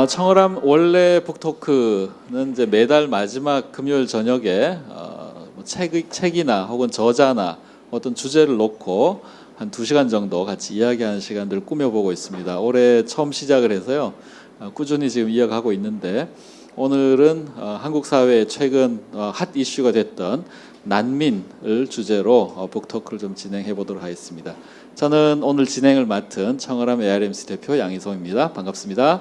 청어람 원래 북토크는 이제 매달 마지막 금요일 저녁에 책이나 혹은 저자나 어떤 주제를 놓고 한 2시간 정도 같이 이야기하는 시간들을 꾸며보고 있습니다. 올해 처음 시작을 해서요. 꾸준히 지금 이어가고 있는데 오늘은 한국 사회에 최근 핫 이슈가 됐던 난민을 주제로 북토크를 좀 진행해 보도록 하겠습니다. 저는 오늘 진행을 맡은 청어람 ARMC 대표 양희성입니다. 반갑습니다.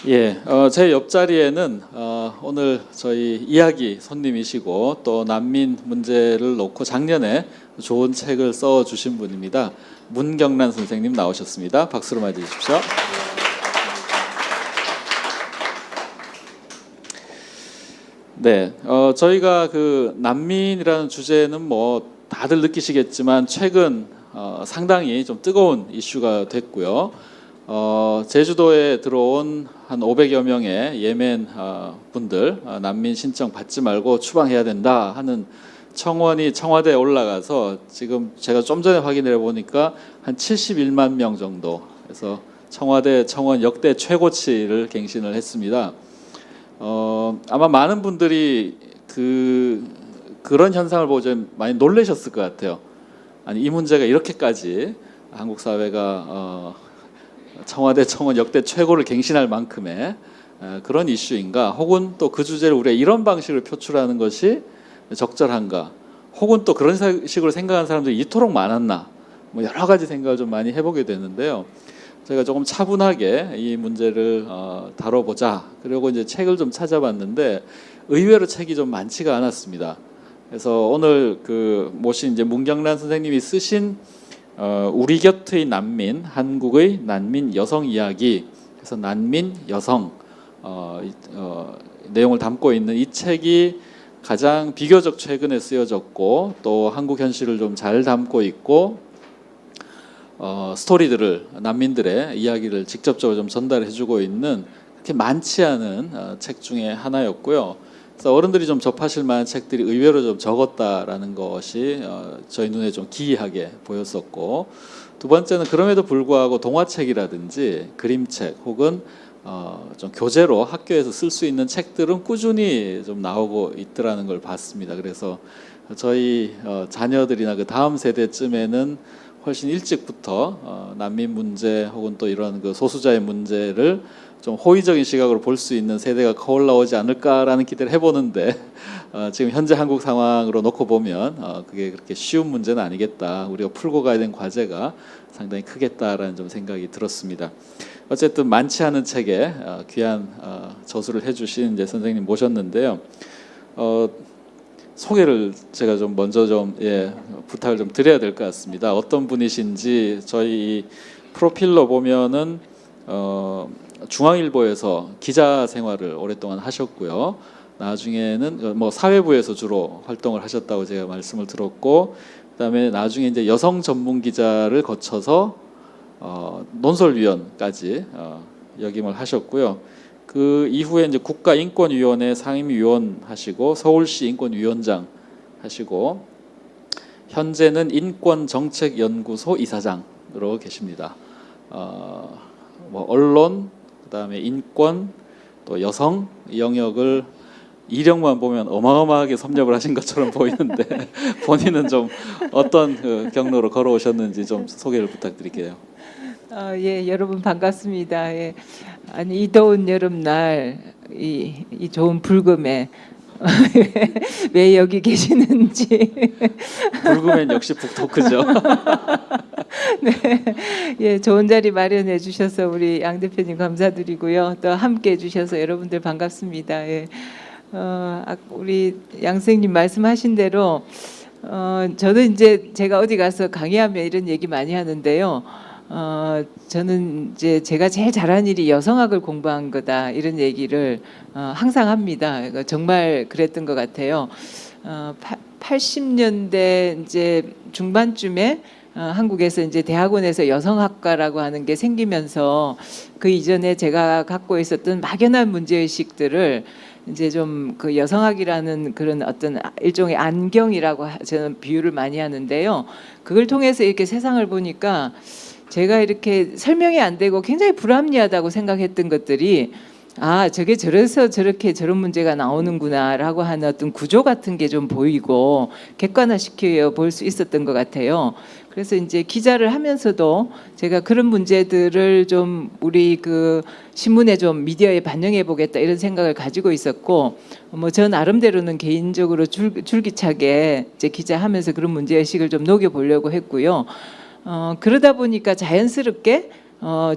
예, 제 옆자리에는 오늘 저희 이야기 손님이시고 또 난민 문제를 놓고 작년에 좋은 책을 써주신 분입니다. 문경란 선생님 나오셨습니다. 박수로 맞이해 주십시오. 네, 저희가 그 난민이라는 주제는 뭐 다들 느끼시겠지만 최근 상당히 좀 뜨거운 이슈가 됐고요. 제주도에 들어온 한 500여 명의 예멘 분들 난민 신청 받지 말고 추방해야 된다 하는 청원이 청와대에 올라가서 지금 제가 좀 전에 확인해 보니까 한 71만 명 정도 해서 청와대 청원 역대 최고치를 갱신을 했습니다. 아마 많은 분들이 그런 현상을 보고 좀 많이 놀라셨을 것 같아요. 아니 이 문제가 이렇게까지 한국 사회가 청와대 청원 역대 최고를 갱신할 만큼의 그런 이슈인가, 혹은 또 그 주제를 우리가 이런 방식으로 표출하는 것이 적절한가, 혹은 또 그런 식으로 생각하는 사람들이 이토록 많았나, 뭐 여러 가지 생각을 좀 많이 해보게 되는데요. 제가 조금 차분하게 이 문제를 다뤄보자. 그리고 이제 책을 좀 찾아봤는데 의외로 책이 좀 많지가 않았습니다. 그래서 오늘 모신 이제 문경란 선생님이 쓰신 우리 곁의 난민, 한국의 난민 여성 이야기, 그래서 난민 여성 내용을 담고 있는 이 책이 가장 비교적 최근에 쓰여졌고 또 한국 현실을 좀 잘 담고 있고 스토리들을, 난민들의 이야기를 직접적으로 좀 전달해주고 있는 그렇게 많지 않은 책 중에 하나였고요. 그래서 어른들이 좀 접하실 만한 책들이 의외로 좀 적었다라는 것이 저희 눈에 좀 기이하게 보였었고, 두 번째는 그럼에도 불구하고 동화책이라든지 그림책 혹은 좀 교재로 학교에서 쓸 수 있는 책들은 꾸준히 좀 나오고 있더라는 걸 봤습니다. 그래서 저희 자녀들이나 그 다음 세대쯤에는 훨씬 일찍부터 난민 문제 혹은 또 이런 그 소수자의 문제를 좀 호의적인 시각으로 볼 수 있는 세대가 커 올라오지 않을까라는 기대를 해보는데 지금 현재 한국 상황으로 놓고 보면 그게 그렇게 쉬운 문제는 아니겠다. 우리가 풀고 가야 되는 과제가 상당히 크겠다라는 좀 생각이 들었습니다. 어쨌든 많지 않은 책에 귀한 저수를 해주신 이제 선생님 모셨는데요. 소개를 제가 좀 먼저 좀 부탁을 좀 드려야 될 것 같습니다. 어떤 분이신지 저희 프로필로 보면은 중앙일보에서 기자 생활을 오랫동안 하셨고요. 나중에는 뭐 사회부에서 주로 활동을 하셨다고 제가 말씀을 들었고, 그다음에 나중에 이제 여성 전문 기자를 거쳐서 논설위원까지 역임을 하셨고요. 그 이후에 이제 국가인권위원회 상임위원 하시고 서울시 인권위원장 하시고 현재는 인권정책연구소 이사장으로 계십니다. 뭐 언론, 그다음에 인권, 또 여성 이 영역을 이력만 보면 어마어마하게 섭렵을 하신 것처럼 보이는데 본인은 좀 어떤 경로로 걸어오셨는지 좀 소개를 부탁드릴게요. 예, 여러분 반갑습니다. 예. 아니 이 더운 여름날 이 좋은 불금에 왜 여기 계시는지. 불금엔 역시 북토크죠. 네, 예, 좋은 자리 마련해 주셔서 우리 양 대표님 감사드리고요. 또 함께 해주셔서 여러분들 반갑습니다. 예. 우리 양 선생님 말씀하신 대로 저는 이제 제가 어디 가서 강의하면 이런 얘기 많이 하는데요. 저는 이제 제가 제일 잘한 일이 여성학을 공부한 거다 이런 얘기를 항상 합니다. 정말 그랬던 것 같아요. 80년대 이제 중반쯤에 한국에서 이제 대학원에서 여성학과라고 하는 게 생기면서 그 이전에 제가 갖고 있었던 막연한 문제의식들을 이제 좀 그 여성학이라는 그런 어떤 일종의 안경이라고 저는 비유를 많이 하는데요. 그걸 통해서 이렇게 세상을 보니까 제가 이렇게 설명이 안 되고 굉장히 불합리하다고 생각했던 것들이 아, 저게 저래서 저렇게 저런 문제가 나오는구나라고 하는 어떤 구조 같은 게 좀 보이고 객관화시켜 볼 수 있었던 것 같아요. 그래서 이제 기자를 하면서도 제가 그런 문제들을 좀 우리 그 신문에 좀 미디어에 반영해 보겠다 이런 생각을 가지고 있었고 뭐 저 나름대로는 개인적으로 줄기차게 이제 기자하면서 그런 문제의식을 좀 녹여보려고 했고요. 그러다 보니까 자연스럽게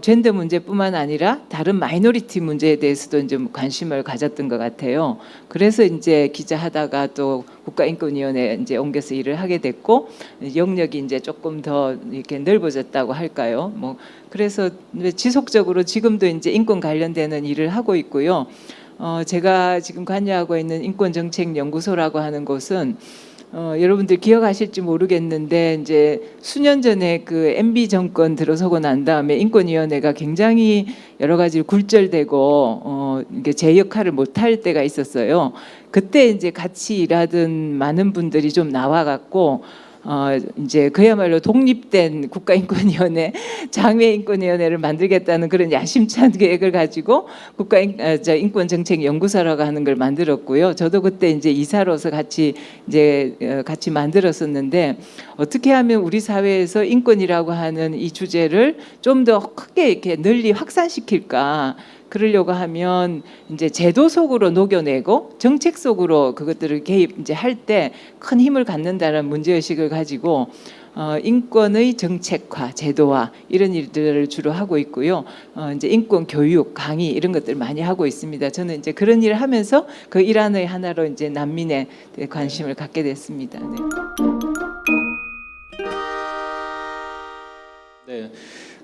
젠더 문제뿐만 아니라 다른 마이너리티 문제에 대해서도 이제 관심을 가졌던 것 같아요. 그래서 이제 기자하다가 또 국가인권위원회에 이제 옮겨서 일을 하게 됐고 영역이 이제 조금 더 이렇게 넓어졌다고 할까요? 뭐 그래서 지속적으로 지금도 이제 인권 관련되는 일을 하고 있고요. 제가 지금 관여하고 있는 인권정책연구소라고 하는 곳은 여러분들 기억하실지 모르겠는데 이제 수년 전에 그 MB 정권 들어서고 난 다음에 인권위원회가 굉장히 여러 가지 굴절되고 이게 제 역할을 못할 때가 있었어요. 그때 이제 같이 일하던 많은 분들이 좀 나와갖고 이제 그야말로 독립된 국가인권위원회, 장외인권위원회를 만들겠다는 그런 야심찬 계획을 가지고 인권정책연구소라고 하는 걸 만들었고요. 저도 그때 이제 이사로서 같이 만들었었는데 어떻게 하면 우리 사회에서 인권이라고 하는 이 주제를 좀 더 크게 이렇게 널리 확산시킬까? 그러려고 하면 이제 제도 속으로 녹여내고 정책 속으로 그것들을 개입 이제 할 때 큰 힘을 갖는다는 문제의식을 가지고 인권의 정책화, 제도화 이런 일들을 주로 하고 있고요. 이제 인권 교육, 강의 이런 것들 많이 하고 있습니다. 저는 이제 그런 일을 하면서 그 일환의 하나로 이제 난민에 관심을 갖게 됐습니다. 네. 네,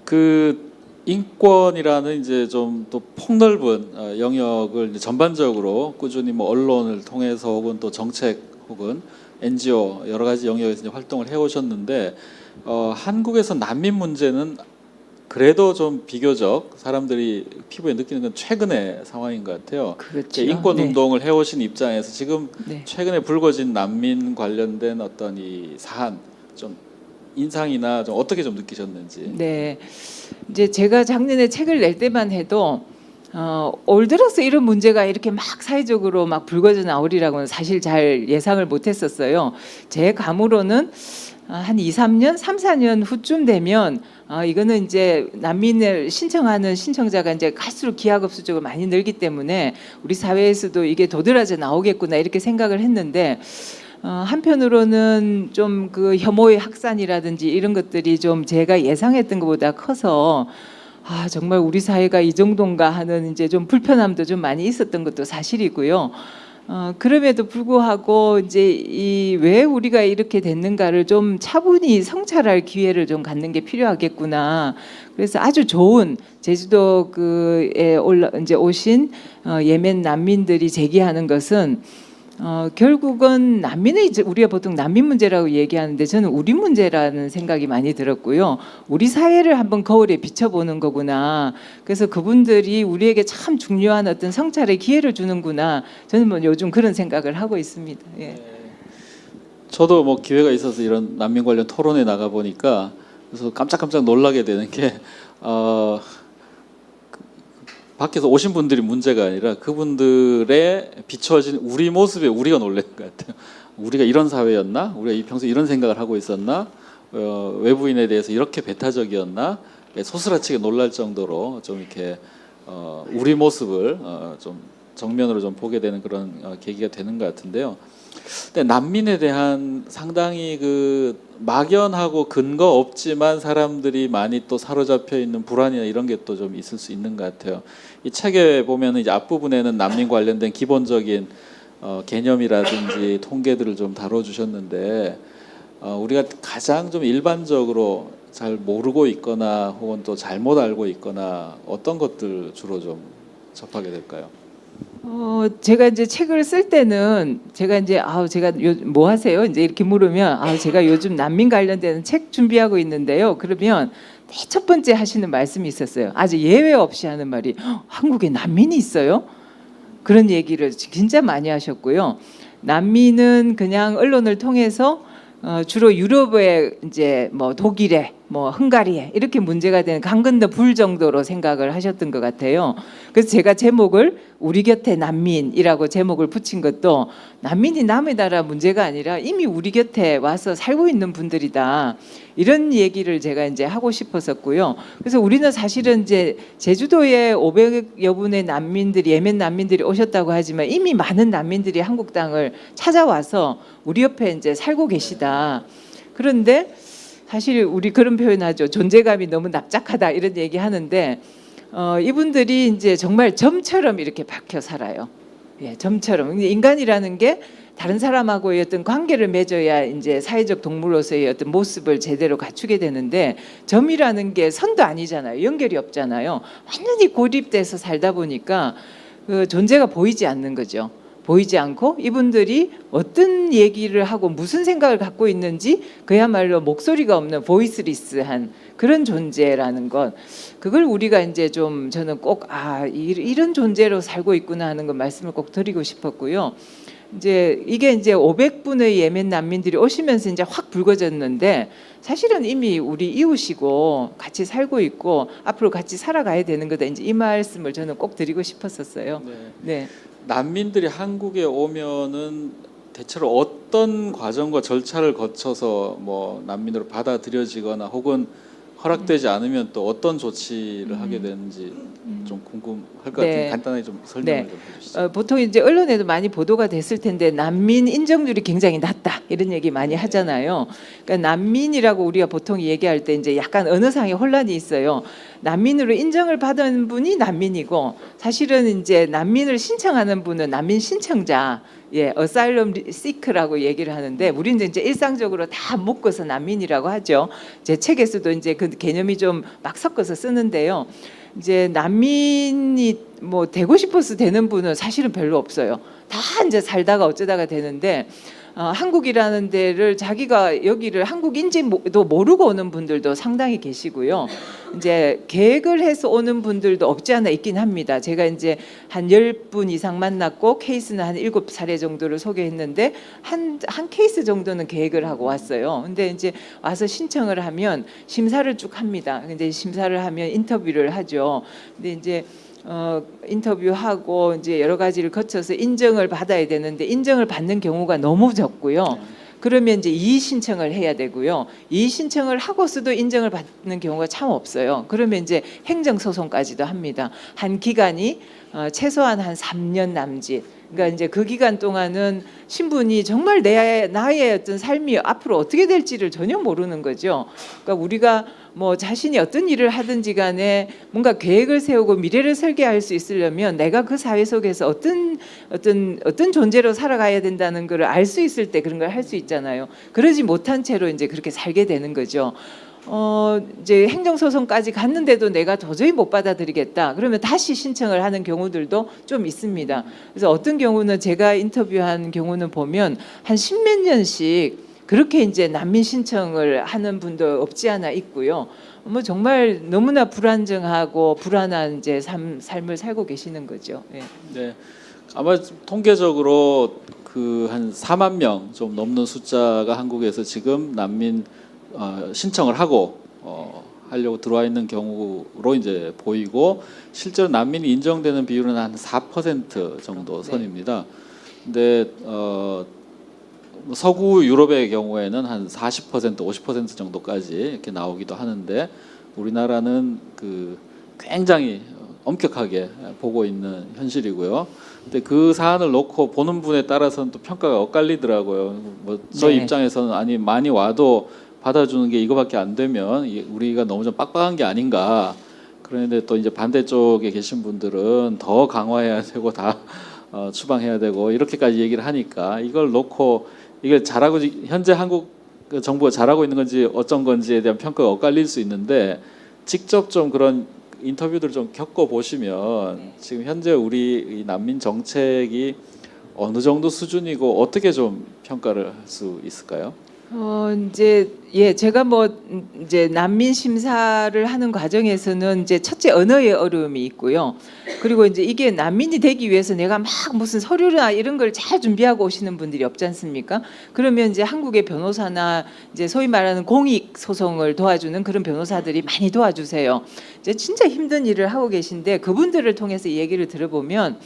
그 인권이라는 이제 좀 또 폭넓은 영역을 이제 전반적으로 꾸준히 뭐 언론을 통해서 혹은 또 정책 혹은 NGO 여러 가지 영역에서 이제 활동을 해오셨는데 한국에서 난민 문제는 그래도 좀 비교적 사람들이 피부에 느끼는 건 최근의 상황인 것 같아요. 그렇죠. 인권 네. 운동을 해오신 입장에서 지금 네. 최근에 불거진 난민 관련된 어떤 이 사안 좀 인상이나 좀 어떻게 좀 느끼셨는지. 네, 이제 제가 작년에 책을 낼 때만 해도 올 들어서 이런 문제가 이렇게 막 사회적으로 막 불거져 나오리라고는 사실 잘 예상을 못했었어요. 제 감으로는 한 2, 3년, 3, 4년 후쯤 되면 이거는 이제 난민을 신청하는 신청자가 이제 갈수록 기하급수적으로 많이 늘기 때문에 우리 사회에서도 이게 도드라져 나오겠구나 이렇게 생각을 했는데 한편으로는 좀 그 혐오의 확산이라든지 이런 것들이 좀 제가 예상했던 것보다 커서 정말 우리 사회가 이 정도인가 하는 이제 좀 불편함도 좀 많이 있었던 것도 사실이고요. 그럼에도 불구하고 이제 이 왜 우리가 이렇게 됐는가를 좀 차분히 성찰할 기회를 좀 갖는 게 필요하겠구나. 그래서 아주 좋은 제주도 그에 이제 오신 예멘 난민들이 제기하는 것은 결국은 난민의 우리가 보통 난민 문제라고 얘기하는데 저는 우리 문제라는 생각이 많이 들었고요. 우리 사회를 한번 거울에 비춰보는 거구나. 그래서 그분들이 우리에게 참 중요한 어떤 성찰의 기회를 주는구나. 저는 뭐 요즘 그런 생각을 하고 있습니다. 예. 네. 저도 뭐 기회가 있어서 이런 난민 관련 토론에 나가 보니까 그래서 깜짝깜짝 놀라게 되는 게 밖에서 오신 분들이 문제가 아니라 그분들의 비춰진 우리 모습에 우리가 놀라는 것 같아요. 우리가 이런 사회였나? 우리가 평소에 이런 생각을 하고 있었나? 외부인에 대해서 이렇게 배타적이었나? 소스라치게 놀랄 정도로 좀 이렇게 우리 모습을 좀 정면으로 좀 보게 되는 그런 계기가 되는 것 같은데요. 근데 난민에 대한 상당히 그 막연하고 근거 없지만 사람들이 많이 또 사로잡혀 있는 불안이나 이런 게 또 좀 있을 수 있는 것 같아요. 이 책에 보면은 이제 앞부분에는 난민 관련된 기본적인 개념이라든지 통계들을 좀 다뤄주셨는데 우리가 가장 좀 일반적으로 잘 모르고 있거나 혹은 또 잘못 알고 있거나 어떤 것들 주로 좀 접하게 될까요? 제가 이제 책을 쓸 때는 제가 이제 제가 뭐 하세요? 이제 이렇게 물으면 제가 요즘 난민 관련된 책 준비하고 있는데요. 그러면 첫 번째 하시는 말씀이 있었어요. 아주 예외 없이 하는 말이 한국에 난민이 있어요? 그런 얘기를 진짜 많이 하셨고요. 난민은 그냥 언론을 통해서 주로 유럽에 이제 뭐 독일에 뭐 헝가리에 이렇게 문제가 되는 강 건너 불 정도로 생각을 하셨던 것 같아요. 그래서 제가 제목을 우리 곁에 난민이라고 제목을 붙인 것도 난민이 남의 나라 문제가 아니라 이미 우리 곁에 와서 살고 있는 분들이다. 이런 얘기를 제가 이제 하고 싶었었고요. 그래서 우리는 사실은 이제 제주도에 500여 분의 난민들이 예멘 난민들이 오셨다고 하지만 이미 많은 난민들이 한국 땅을 찾아와서 우리 옆에 이제 살고 계시다. 그런데 사실 우리 그런 표현하죠. 존재감이 너무 납작하다 이런 얘기 하는데 이분들이 이제 정말 점처럼 이렇게 박혀 살아요. 예, 점처럼. 인간이라는 게 다른 사람하고의 어떤 관계를 맺어야 이제 사회적 동물로서의 어떤 모습을 제대로 갖추게 되는데 점이라는 게 선도 아니잖아요. 연결이 없잖아요. 완전히 고립돼서 살다 보니까 그 존재가 보이지 않는 거죠. 보이지 않고 이분들이 어떤 얘기를 하고 무슨 생각을 갖고 있는지 그야말로 목소리가 없는 보이스리스한 그런 존재라는 것, 그걸 우리가 이제 좀 저는 꼭 이런 존재로 살고 있구나 하는 걸 말씀을 꼭 드리고 싶었고요. 이제 이게 이제 500분의 예멘 난민들이 오시면서 이제 확 불거졌는데 사실은 이미 우리 이웃이고 같이 살고 있고 앞으로 같이 살아가야 되는 거다. 이제 이 말씀을 저는 꼭 드리고 싶었었어요. 네. 난민들이 한국에 오면은 대체로 어떤 과정과 절차를 거쳐서 뭐 난민으로 받아들여지거나 혹은 허락되지 않으면 또 어떤 조치를 하게 되는지 좀 궁금할 것 같은데 간단하게 좀 설명을 좀 해주시죠. 보통 이제 언론에도 많이 보도가 됐을 텐데 난민 인정률이 굉장히 낮다 이런 얘기 많이 하잖아요. 그러니까 난민이라고 우리가 보통 얘기할 때 이제 약간 언어상의 혼란이 있어요. 난민으로 인정을 받은 분이 난민이고 사실은 이제 난민을 신청하는 분은 난민 신청자, asylum seeker라고 얘기를 하는데 우리는 이제 일상적으로 다 묶어서 난민이라고 하죠. 제 책에서도 이제 그 개념이 좀 막 섞어서 쓰는데요. 이제 난민이 뭐 되고 싶어서 되는 분은 사실은 별로 없어요. 다 이제 살다가 어쩌다가 되는데 한국이라는 데를 자기가 여기를 한국인지도 모르고 오는 분들도 상당히 계시고요. 이제 계획을 해서 오는 분들도 없지 않아 있긴 합니다. 제가 이제 한 10분 이상 만났고 케이스는 한 7차례 정도를 소개했는데 한 케이스 정도는 계획을 하고 왔어요. 근데 이제 와서 신청을 하면 심사를 쭉 합니다. 근데 심사를 하면 인터뷰를 하죠. 근데 이제 인터뷰하고 이제 여러 가지를 거쳐서 인정을 받아야 되는데 인정을 받는 경우가 너무 적고요. 그러면 이제 이의 신청을 해야 되고요. 이의 신청을 하고서도 인정을 받는 경우가 참 없어요. 그러면 이제 행정 소송까지도 합니다. 한 기간이 최소한 한 3년 남짓. 그러니까 이제 그 기간 동안은 신분이 정말 나의 어떤 삶이 앞으로 어떻게 될지를 전혀 모르는 거죠. 그러니까 우리가 뭐 자신이 어떤 일을 하든지 간에 뭔가 계획을 세우고 미래를 설계할 수 있으려면 내가 그 사회 속에서 어떤 존재로 살아가야 된다는 걸 알 수 있을 때 그런 걸 할 수 있잖아요. 그러지 못한 채로 이제 그렇게 살게 되는 거죠. 이제 행정소송까지 갔는데도 내가 도저히 못 받아들이겠다. 그러면 다시 신청을 하는 경우들도 좀 있습니다. 그래서 어떤 경우는 제가 인터뷰한 경우는 보면 한 10몇 년씩 그렇게 이제 난민 신청을 하는 분도 없지 않아 있고요. 뭐 정말 너무나 불안정하고 불안한 이제 삶을 살고 계시는 거죠. 네, 아마 통계적으로 그 한 4만 명 좀 넘는 숫자가 한국에서 지금 난민 신청을 하고 하려고 들어와 있는 경우로 이제 보이고 실제로 난민이 인정되는 비율은 한 4% 정도 선입니다. 근데 서구 유럽의 경우에는 한 40%, 50% 정도까지 이렇게 나오기도 하는데 우리나라는 그 굉장히 엄격하게 보고 있는 현실이고요. 근데 그 사안을 놓고 보는 분에 따라서는 또 평가가 엇갈리더라고요. 뭐 저희 입장에서는 아니 많이 와도 받아주는 게 이거밖에 안 되면 우리가 너무 좀 빡빡한 게 아닌가. 그런데 또 이제 반대쪽에 계신 분들은 더 강화해야 되고 다 추방해야 되고 이렇게까지 얘기를 하니까 이걸 놓고 이게 잘하고 현재 한국 정부가 잘하고 있는 건지 어쩐 건지에 대한 평가가 엇갈릴 수 있는데 직접 좀 그런 인터뷰들을 좀 겪어 보시면 지금 현재 우리 이 난민 정책이 어느 정도 수준이고 어떻게 좀 평가를 할 수 있을까요? 이제 제가 뭐 이제 난민 심사를 하는 과정에서는 이제 첫째 언어의 어려움이 있고요. 그리고 이제 이게 난민이 되기 위해서 내가 막 무슨 서류나 이런 걸 잘 준비하고 오시는 분들이 없지 않습니까? 그러면 이제 한국의 변호사나 이제 소위 말하는 공익 소송을 도와주는 그런 변호사들이 많이 도와주세요. 이제 진짜 힘든 일을 하고 계신데 그분들을 통해서 이 얘기를 들어보면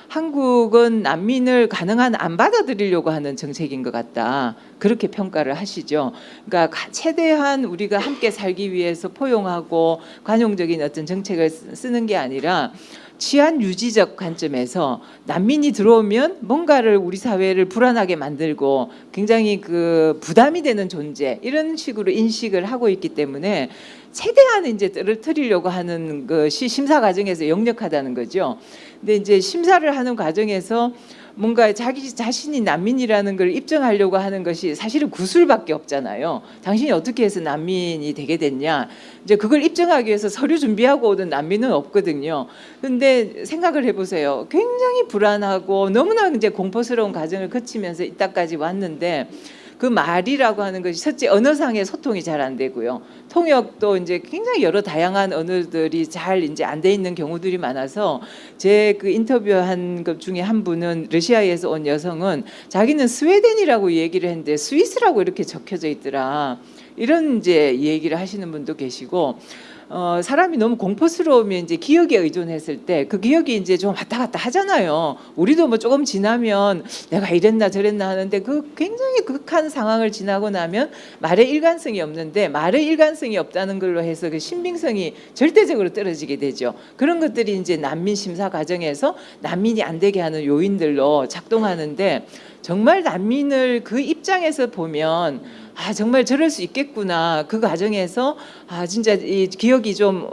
한국은 난민을 가능한 안 받아들이려고 하는 정책인 것 같다. 그렇게 평가를 하시죠. 그러니까 최대한 우리가 함께 살기 위해서 포용하고 관용적인 어떤 정책을 쓰는 게 아니라 치안 유지적 관점에서 난민이 들어오면 뭔가를 우리 사회를 불안하게 만들고 굉장히 그 부담이 되는 존재 이런 식으로 인식을 하고 있기 때문에 최대한 이제 떨어뜨리려고 하는 것이 심사 과정에서 역력하다는 거죠. 근데 이제 심사를 하는 과정에서 뭔가 자기 자신이 난민이라는 걸 입증하려고 하는 것이 사실은 구술밖에 없잖아요. 당신이 어떻게 해서 난민이 되게 됐냐. 이제 그걸 입증하기 위해서 서류 준비하고 오는 난민은 없거든요. 근데 생각을 해보세요. 굉장히 불안하고 너무나 이제 공포스러운 과정을 거치면서 이따까지 왔는데 그 말이라고 하는 것이 첫째 언어상의 소통이 잘 안 되고요. 통역도 이제 굉장히 여러 다양한 언어들이 잘 이제 안 돼 있는 경우들이 많아서 제 그 인터뷰한 것 중에 한 분은 러시아에서 온 여성은 자기는 스웨덴이라고 얘기를 했는데 스위스라고 이렇게 적혀져 있더라. 이런 이제 얘기를 하시는 분도 계시고 사람이 너무 공포스러우면 이제 기억에 의존했을 때 그 기억이 이제 좀 왔다 갔다 하잖아요. 우리도 뭐 조금 지나면 내가 이랬나 저랬나 하는데 그 굉장히 극한 상황을 지나고 나면 말의 일관성이 없는데 말의 일관성이 없다는 걸로 해서 그 신빙성이 절대적으로 떨어지게 되죠. 그런 것들이 이제 난민 심사 과정에서 난민이 안 되게 하는 요인들로 작동하는데 정말 난민을 그 입장에서 보면 정말 저럴 수 있겠구나. 그 과정에서 진짜 이 기억이 좀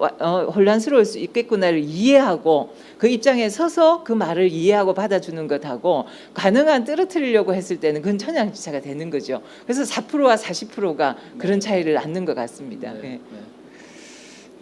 혼란스러울 수 있겠구나를 이해하고 그 입장에 서서 그 말을 이해하고 받아주는 것하고 가능한 떨어뜨리려고 했을 때는 그건 천양지차가 되는 거죠. 그래서 4%와 40%가 그런 차이를 낳는 것 같습니다. 네.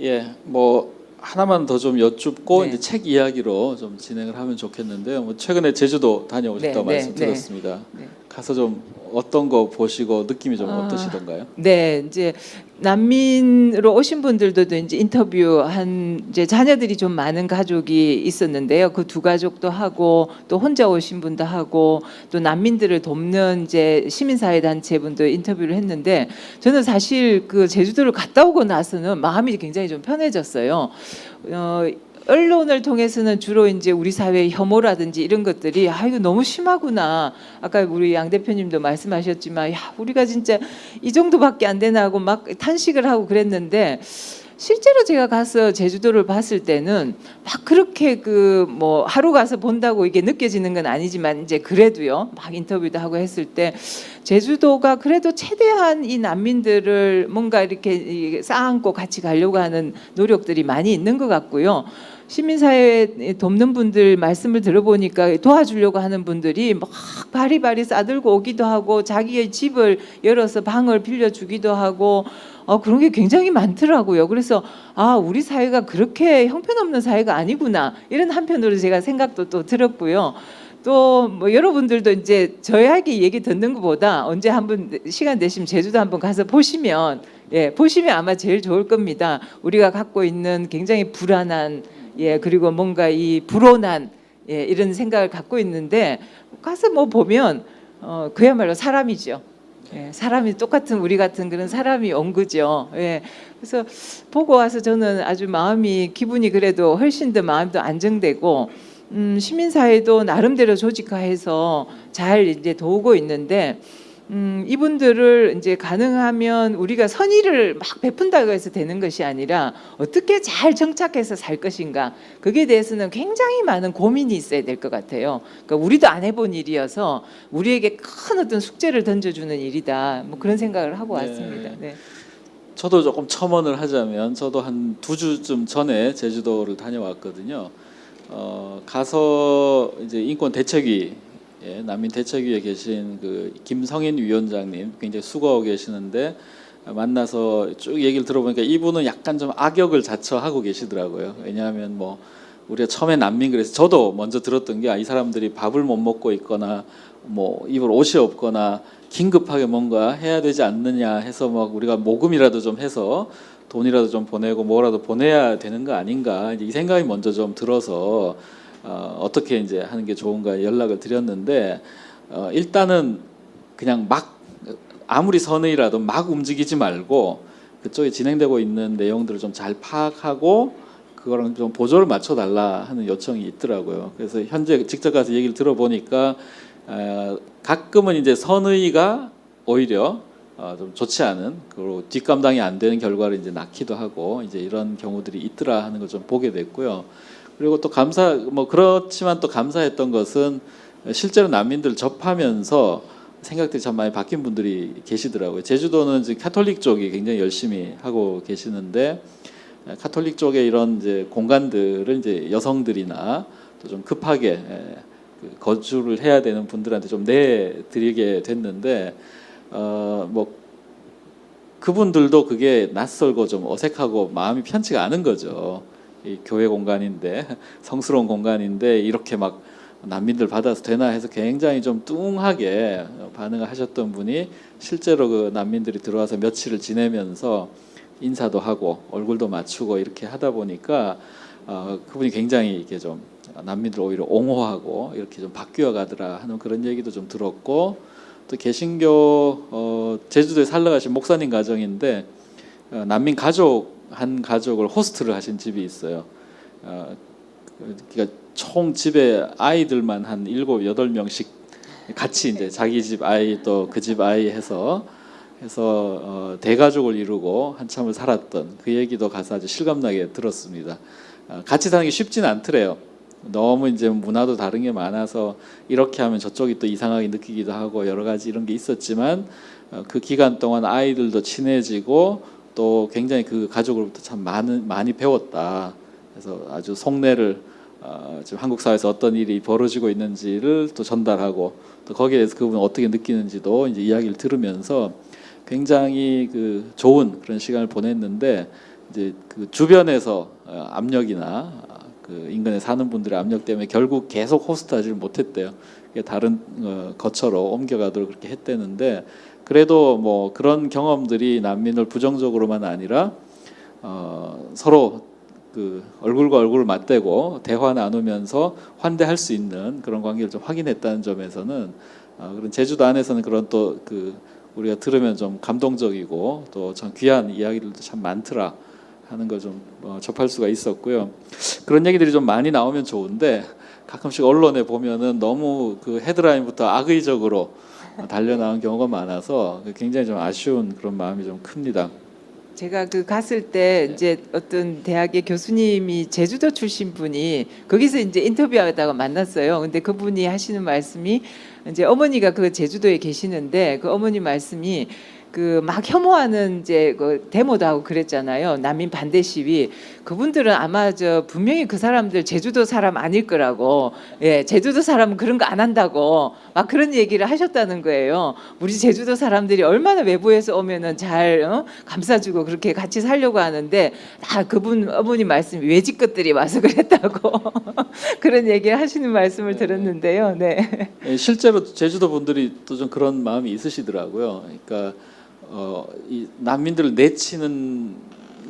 예, 뭐 하나만 더 좀 여쭙고 이제 책 이야기로 좀 진행을 하면 좋겠는데요. 뭐 최근에 제주도 다녀오셨다고 말씀 들었습니다. 가서 좀 어떤 거 보시고 느낌이 좀 어떠시던가요? 네, 이제 난민으로 오신 분들도 이제 인터뷰한 이제 자녀들이 좀 많은 가족이 있었는데요. 그 두 가족도 하고 또 혼자 오신 분도 하고 또 난민들을 돕는 이제 시민사회 단체 분도 인터뷰를 했는데 저는 사실 그 제주도를 갔다 오고 나서는 마음이 굉장히 좀 편해졌어요. 언론을 통해서는 주로 이제 우리 사회의 혐오라든지 이런 것들이 이거 너무 심하구나. 아까 우리 양 대표님도 말씀하셨지만 우리가 진짜 이 정도밖에 안 되나 하고 막 탄식을 하고 그랬는데 실제로 제가 가서 제주도를 봤을 때는 막 그렇게 그 뭐 하루 가서 본다고 이게 느껴지는 건 아니지만 이제 그래도요. 막 인터뷰도 하고 했을 때 제주도가 그래도 최대한 이 난민들을 뭔가 이렇게 쌓아안고 같이 가려고 하는 노력들이 많이 있는 것 같고요. 시민사회 돕는 분들 말씀을 들어보니까 도와주려고 하는 분들이 막 바리바리 싸들고 오기도 하고 자기의 집을 열어서 방을 빌려주기도 하고 그런 게 굉장히 많더라고요. 그래서 우리 사회가 그렇게 형편없는 사회가 아니구나 이런 한편으로 제가 생각도 또 들었고요. 또 뭐 여러분들도 이제 저희에게 얘기 듣는 것보다 언제 한번 시간 되시면 제주도 한번 가서 보시면 보시면 아마 제일 좋을 겁니다. 우리가 갖고 있는 굉장히 불안한 그리고 뭔가 이 불온한 이런 생각을 갖고 있는데 가서 뭐 보면 그야말로 사람이죠. 사람이 똑같은 우리 같은 그런 사람이 온 거죠. 그래서 보고 와서 저는 아주 마음이 기분이 그래도 훨씬 더 마음도 안정되고 시민사회도 나름대로 조직화해서 잘 이제 도우고 있는데 이분들을 이제 가능하면 우리가 선의를 막 베푼다고 해서 되는 것이 아니라 어떻게 잘 정착해서 살 것인가 그게 대해서는 굉장히 많은 고민이 있어야 될 것 같아요. 그러니까 우리도 안 해본 일이어서 우리에게 큰 어떤 숙제를 던져주는 일이다. 뭐 그런 생각을 하고 왔습니다. 네. 저도 조금 첨언을 하자면 저도 한 2주쯤 전에 제주도를 다녀왔거든요. 가서 이제 인권 대책위 난민 대책위에 계신 그 김성인 위원장님 굉장히 수고하고 계시는데 만나서 쭉 얘기를 들어보니까 이분은 약간 좀 악역을 자처하고 계시더라고요. 왜냐하면 뭐 우리가 처음에 난민 그래서 저도 먼저 들었던 게 이 사람들이 밥을 못 먹고 있거나 뭐 입을 옷이 없거나 긴급하게 뭔가 해야 되지 않느냐 해서 막 우리가 모금이라도 좀 해서 돈이라도 좀 보내고 뭐라도 보내야 되는 거 아닌가 이제 이 생각이 먼저 좀 들어서 어떻게 이제 하는 게 좋은가 연락을 드렸는데 일단은 그냥 막 아무리 선의라도 막 움직이지 말고 그쪽에 진행되고 있는 내용들을 좀 잘 파악하고 그거랑 좀 보조를 맞춰달라 하는 요청이 있더라고요. 그래서 현재 직접 가서 얘기를 들어보니까 가끔은 이제 선의가 오히려 좀 좋지 않은 그리고 뒷감당이 안 되는 결과를 이제 낳기도 하고 이제 이런 경우들이 있더라 하는 걸 좀 보게 됐고요. 그리고 또 그렇지만 또 감사했던 것은 실제로 난민들 접하면서 생각들이 참 많이 바뀐 분들이 계시더라고요. 제주도는 이제 카톨릭 쪽이 굉장히 열심히 하고 계시는데 카톨릭 쪽의 이런 이제 공간들을 이제 여성들이나 또 좀 급하게 거주를 해야 되는 분들한테 좀 내드리게 됐는데 뭐 그분들도 그게 낯설고 좀 어색하고 마음이 편치가 않은 거죠. 이 교회 공간인데 성스러운 공간인데 이렇게 막 난민들 받아서 되나 해서 굉장히 좀 뚱하게 반응을 하셨던 분이 실제로 그 난민들이 들어와서 며칠을 지내면서 인사도 하고 얼굴도 맞추고 이렇게 하다 보니까 그분이 굉장히 이렇게 좀 난민들 오히려 옹호하고 이렇게 좀 바뀌어 가더라 하는 그런 얘기도 좀 들었고 또 개신교 제주도에 살러 가신 목사님 가정인데 난민 가족 한 가족을 호스트를 하신 집이 있어요. 그러니까 총 집에 아이들만 한 7, 8명씩 같이 이제 자기 집 아이 또 그 집 아이 해서 대가족을 이루고 한참을 살았던 그 얘기도 가서 아주 실감나게 들었습니다. 같이 사는 게 쉽지는 않더래요. 너무 이제 문화도 다른 게 많아서 이렇게 하면 저쪽이 또 이상하게 느끼기도 하고 여러 가지 이런 게 있었지만 그 기간 동안 아이들도 친해지고 또 굉장히 그 가족으로부터 참 많이 배웠다. 그래서 아주 속내를 지금 한국 사회에서 어떤 일이 벌어지고 있는지를 또 전달하고 또 거기에 대해서 그분은 어떻게 느끼는지도 이제 이야기를 들으면서 굉장히 그 좋은 그런 시간을 보냈는데 이제 그 주변에서 압력이나 그 인근에 사는 분들의 압력 때문에 결국 계속 호스트하지를 못했대요. 다른 거처로 옮겨가도록 그렇게 했대는데 그래도 뭐 그런 경험들이 난민을 부정적으로만 아니라 서로 그 얼굴과 얼굴을 맞대고 대화 나누면서 환대할 수 있는 그런 관계를 좀 확인했다는 점에서는 그런 제주도 안에서는 그런 또 그 우리가 들으면 좀 감동적이고 또 참 귀한 이야기들도 참 많더라 하는 걸 좀 접할 수가 있었고요. 그런 얘기들이 좀 많이 나오면 좋은데 가끔씩 언론에 보면은 너무 그 헤드라인부터 악의적으로 달려 나온 경우가 많아서 굉장히 좀 아쉬운 그런 마음이 좀 큽니다. 제가 그 갔을 때 이제 어떤 대학의 교수님이 제주도 출신 분이 거기서 이제 인터뷰하다가 만났어요. 근데 그분이 하시는 말씀이 이제 어머니가 그 제주도에 계시는데 그 어머니 말씀이 그 막 혐오하는 이제 그 데모도 하고 그랬잖아요. 난민 반대 시위. 그분들은 아마 저 분명히 그 사람들 제주도 사람 아닐 거라고. 예, 제주도 사람은 그런 거 안 한다고 막 그런 얘기를 하셨다는 거예요. 우리 제주도 사람들이 얼마나 외부에서 오면은 잘 감싸주고 그렇게 같이 살려고 하는데 다 그분 어머니 말씀이 외지 것들이 와서 그랬다고 그런 얘기를 하시는 말씀을 들었는데요. 네. 실제로 제주도 분들이 또 좀 그런 마음이 있으시더라고요. 그러니까 이 난민들을 내치는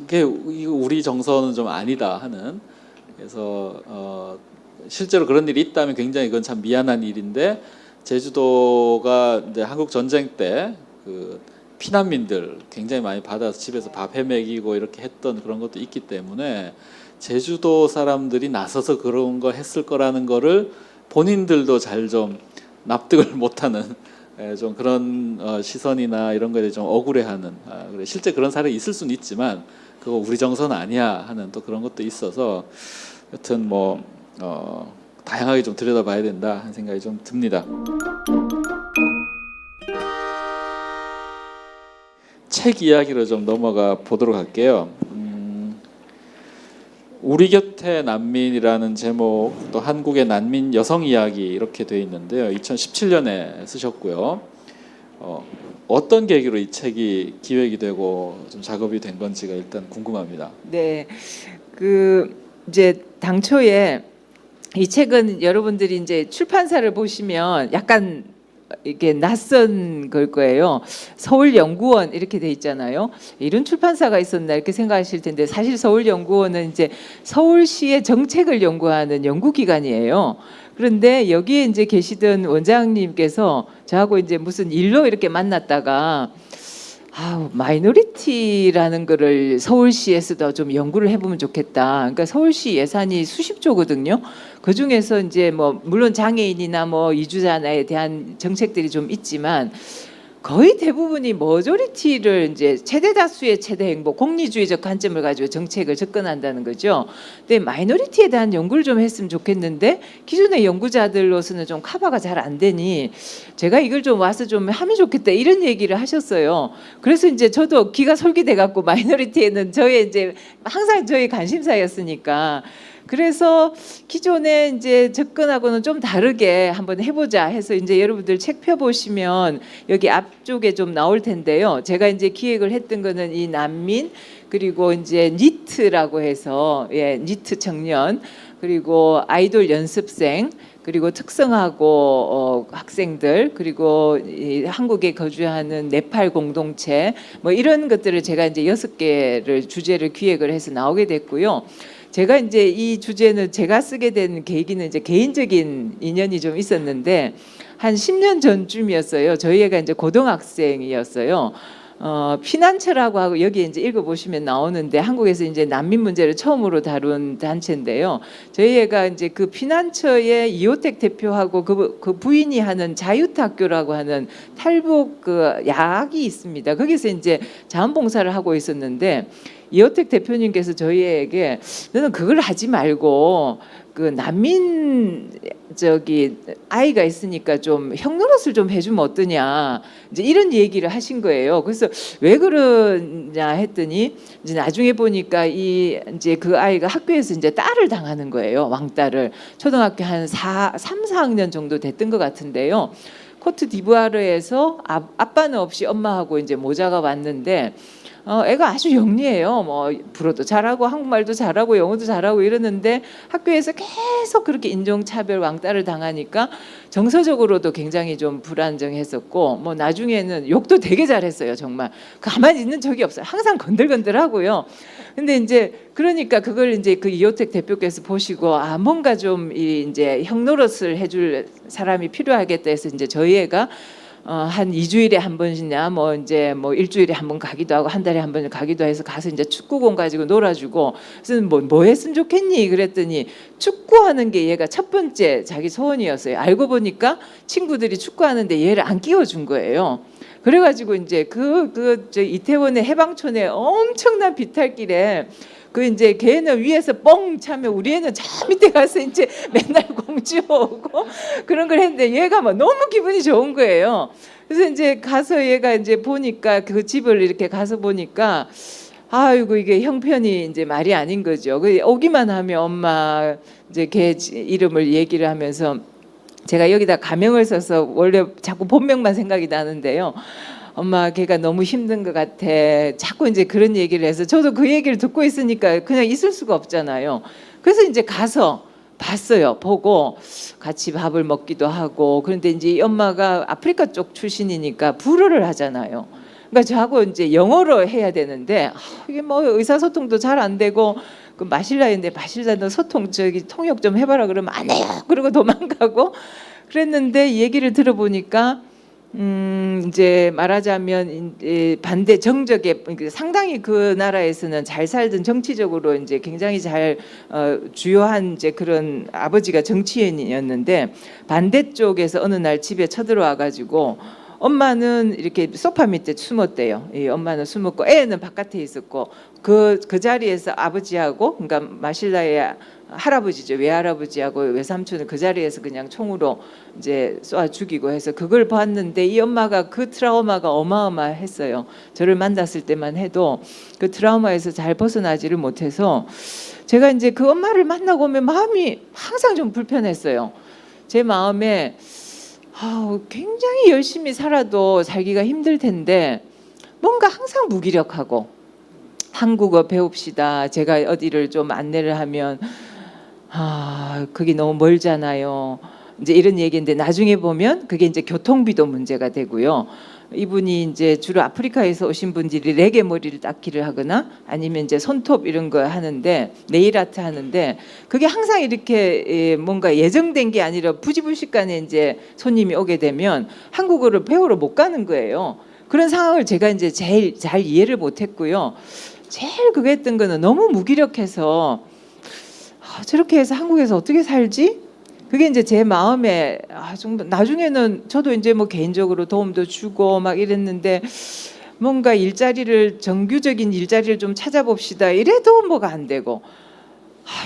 게 우리 정서는 좀 아니다 하는. 그래서 실제로 그런 일이 있다면 굉장히 그건 참 미안한 일인데 제주도가 이제 한국 전쟁 때 그 피난민들 굉장히 많이 받아서 집에서 밥 해먹이고 이렇게 했던 그런 것도 있기 때문에 제주도 사람들이 나서서 그런 거 했을 거라는 거를 본인들도 잘 좀 납득을 못하는 좀 그런 시선이나 이런 거에 좀 억울해하는 그래 실제 그런 사례가 있을 수는 있지만 그거 우리 정서는 아니야 하는 또 그런 것도 있어서 여튼 뭐 다양하게 좀 들여다봐야 된다 하는 생각이 좀 듭니다. 책 이야기로 좀 넘어가 보도록 할게요. 우리 곁에 난민이라는 제목 또 한국의 난민 여성 이야기 이렇게 돼 있는데요. 2017년에 쓰셨고요. 어떤 계기로 이 책이 기획이 되고 좀 작업이 된 건지가 일단 궁금합니다. 네. 그 이제 당초에 이 책은 여러분들이 이제 출판사를 보시면 약간 이게 낯선 걸 거예요. 서울연구원 이렇게 돼 있잖아요. 이런 출판사가 있었나 이렇게 생각하실 텐데 사실 서울연구원은 이제 서울시의 정책을 연구하는 연구기관이에요. 그런데 여기에 이제 계시던 원장님께서 저하고 이제 무슨 일로 이렇게 만났다가 마이너리티라는 거를 서울시에서도 좀 연구를 해보면 좋겠다. 그러니까 서울시 예산이 수십조거든요. 그 중에서 이제 뭐 물론 장애인이나 뭐 이주자에 대한 정책들이 좀 있지만 거의 대부분이 머저리티를 이제 최대 다수의 최대 행복, 공리주의적 관점을 가지고 정책을 접근한다는 거죠. 근데 마이너리티에 대한 연구를 좀 했으면 좋겠는데 기존의 연구자들로서는 좀 커버가 잘 안 되니 제가 이걸 좀 와서 좀 하면 좋겠다 이런 얘기를 하셨어요. 그래서 이제 저도 귀가 솔깃해 갖고 마이너리티에는 저의 이제 항상 저의 관심사였으니까. 그래서 기존에 이제 접근하고는 좀 다르게 한번 해보자 해서 이제 여러분들 책 펴보시면 여기 앞쪽에 좀 나올 텐데요. 제가 이제 기획을 했던 거는 이 난민 그리고 이제 니트라고 해서 니트 청년 그리고 아이돌 연습생 그리고 특성화고 학생들 그리고 이 한국에 거주하는 네팔 공동체 뭐 이런 것들을 제가 이제 6개를 주제를 기획을 해서 나오게 됐고요. 제가 이제 이 주제는 제가 쓰게 된 계기는 이제 개인적인 인연이 좀 있었는데 한 10년 전쯤이었어요. 저희 애가 이제 고등학생이었어요. 피난처라고 하고 여기 이제 읽어보시면 나오는데 한국에서 이제 난민 문제를 처음으로 다룬 단체인데요. 저희 애가 이제 그 피난처의 이호택 대표하고 그 부인이 하는 자유학교라고 하는 탈북 그 야학이 있습니다. 거기서 이제 자원봉사를 하고 있었는데 이호택 대표님께서 저희에게 너는 그걸 하지 말고 그 난민 저기 아이가 있으니까 좀 형노릇을 좀 해주면 어떠냐 이제 이런 얘기를 하신 거예요. 그래서 왜 그러냐 했더니 이제 나중에 보니까 이 이제 그 아이가 학교에서 이제 딸을 당하는 거예요. 왕딸을 초등학교 한 3, 4학년 정도 됐던 것 같은데요. 코트 디부아르에서 아빠는 없이 엄마하고 이제 모자가 왔는데. 애가 아주 영리해요. 뭐 불어도 잘하고 한국말도 잘하고 영어도 잘하고 이러는데 학교에서 계속 그렇게 인종차별 왕따를 당하니까 정서적으로도 굉장히 좀 불안정했었고 뭐 나중에는 욕도 되게 잘했어요. 정말 가만히 있는 적이 없어요. 항상 건들건들하고요. 근데 이제 그러니까 그걸 이제 그 이호택 대표께서 보시고 뭔가 좀 이제 형노릇을 해줄 사람이 필요하겠다 해서 이제 저희 애가 한 2주일에 한 번이냐 뭐 이제 뭐 일주일에 한 번 가기도 하고 한 달에 한 번 가기도 해서 가서 이제 축구공 가지고 놀아주고 그래서 뭐 했으면 좋겠니 그랬더니 축구하는 게 얘가 첫 번째 자기 소원이었어요. 알고 보니까 친구들이 축구하는데 얘를 안 끼워준 거예요. 그래가지고 이제 저 이태원의 해방촌에 엄청난 비탈길에 그 이제 걔는 위에서 뻥 차면 우리 애는 저 밑에 가서 이제 맨날 공주오고 그런 걸 했는데 얘가 막 너무 기분이 좋은 거예요. 그래서 이제 가서 얘가 이제 보니까 그 집을 이렇게 가서 보니까 아이고 이게 형편이 이제 말이 아닌 거죠. 오기만 하면 엄마 이제 걔 이름을 얘기를 하면서 제가 여기다 가명을 써서 원래 자꾸 본명만 생각이 나는데요. 엄마 걔가 너무 힘든 것 같아. 자꾸 이제 그런 얘기를 해서 저도 그 얘기를 듣고 있으니까 그냥 있을 수가 없잖아요. 그래서 이제 가서 봤어요. 보고 같이 밥을 먹기도 하고 그런데 이제 이 엄마가 아프리카 쪽 출신이니까 불어를 하잖아요. 그러니까 저하고 이제 영어로 해야 되는데 이게 뭐 의사소통도 잘 안 되고 그 마실라인데 마실라 너 소통 저기 통역 좀 해봐라 그러면 안 해요. 그러고 도망가고 그랬는데 이 얘기를 들어보니까 이제 말하자면 이제 반대 정적에 상당히 그 나라에서는 잘 살던 정치적으로 이제 굉장히 잘 주요한 이제 그런 아버지가 정치인이었는데 반대쪽에서 어느 날 집에 쳐들어와 가지고 엄마는 이렇게 소파 밑에 숨었대요. 이 엄마는 숨었고 애는 바깥에 있었고 그 자리에서 아버지하고 그러니까 마실라의 할아버지죠. 외할아버지하고 외삼촌은 그 자리에서 그냥 총으로 이제 쏴 죽이고 해서 그걸 봤는데 이 엄마가 그 트라우마가 어마어마했어요. 저를 만났을 때만 해도 그 트라우마에서 잘 벗어나지를 못해서 제가 이제 그 엄마를 만나고 오면 마음이 항상 좀 불편했어요. 제 마음에 굉장히 열심히 살아도 살기가 힘들 텐데 뭔가 항상 무기력하고 한국어 배웁시다. 제가 어디를 좀 안내를 하면 그게 너무 멀잖아요. 이제 이런 얘기인데 나중에 보면 그게 이제 교통비도 문제가 되고요. 이분이 이제 주로 아프리카에서 오신 분들이 레게 머리를 닦기를 하거나 아니면 이제 손톱 이런 거 하는데 네일 아트 하는데 그게 항상 이렇게 뭔가 예정된 게 아니라 부지불식간에 이제 손님이 오게 되면 한국어를 배우러 못 가는 거예요. 그런 상황을 제가 이제 제일 잘 이해를 못했고요. 제일 그거 했던 거는 너무 무기력해서 저렇게 해서 한국에서 어떻게 살지? 그게 이제 제 마음에 정말 나중에는 저도 이제 뭐 개인적으로 도움도 주고 막 이랬는데 뭔가 일자리를 정규적인 일자리를 좀 찾아봅시다 이래도 뭐가 안 되고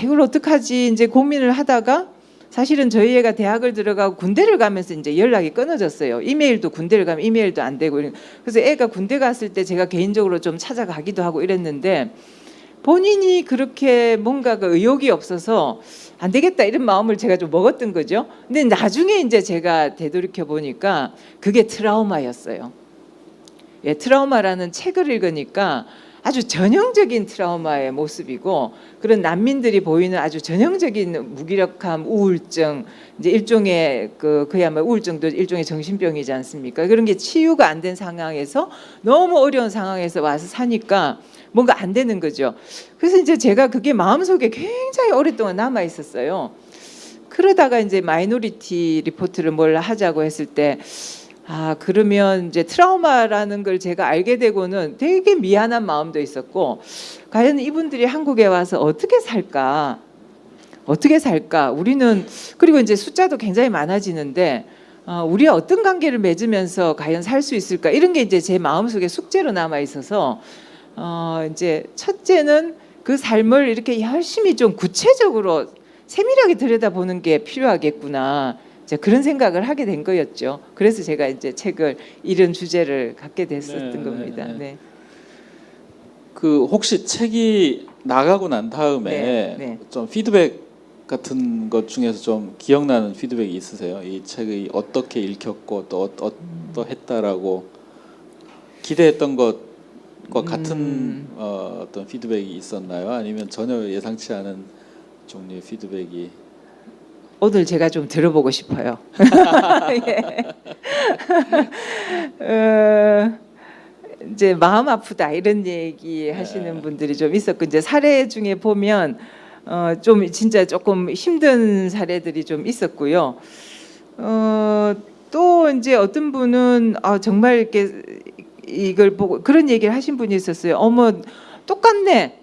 이걸 어떡하지 이제 고민을 하다가 사실은 저희 애가 대학을 들어가고 군대를 가면서 이제 연락이 끊어졌어요. 이메일도 군대를 가면 이메일도 안 되고 그래서 애가 군대 갔을 때 제가 개인적으로 좀 찾아가기도 하고 이랬는데 본인이 그렇게 뭔가 그 의욕이 없어서 안 되겠다 이런 마음을 제가 좀 먹었던 거죠. 근데 나중에 이제 제가 되돌이켜 보니까 그게 트라우마였어요. 예, 트라우마라는 책을 읽으니까 아주 전형적인 트라우마의 모습이고 그런 난민들이 보이는 아주 전형적인 무기력함, 우울증, 이제 일종의 그야말로 우울증도 일종의 정신병이지 않습니까? 그런 게 치유가 안 된 상황에서 너무 어려운 상황에서 와서 사니까 뭔가 안 되는 거죠. 그래서 이제 제가 그게 마음속에 굉장히 오랫동안 남아 있었어요. 그러다가 이제 마이너리티 리포트를 뭘 하자고 했을 때 그러면 이제 트라우마라는 걸 제가 알게 되고는 되게 미안한 마음도 있었고 과연 이분들이 한국에 와서 어떻게 살까? 우리는 그리고 이제 숫자도 굉장히 많아지는데 우리와 어떤 관계를 맺으면서 과연 살 수 있을까? 이런 게 이제 제 마음속에 숙제로 남아 있어서 이제 첫째는 그 삶을 이렇게 열심히 좀 구체적으로 세밀하게 들여다보는 게 필요하겠구나. 이제 그런 생각을 하게 된 거였죠. 그래서 제가 이제 책을 이런 주제를 갖게 됐었던 겁니다. 네. 그 혹시 책이 나가고 난 다음에 좀 피드백 같은 것 중에서 좀 기억나는 피드백이 있으세요? 이 책이 어떻게 읽혔고 또 어떠했다라고 기대했던 것과 같은 어떤 피드백이 있었나요? 아니면 전혀 예상치 않은 종류의 피드백이? 오늘 제가 좀 들어보고 싶어요. 이제 마음 아프다 이런 얘기 하시는 분들이 좀 있었고 이제 사례 중에 보면 좀 진짜 조금 힘든 사례들이 좀 있었고요. 또 이제 어떤 분은 정말 이렇게 이걸 보고 그런 얘기를 하신 분이 있었어요. 어머 똑같네.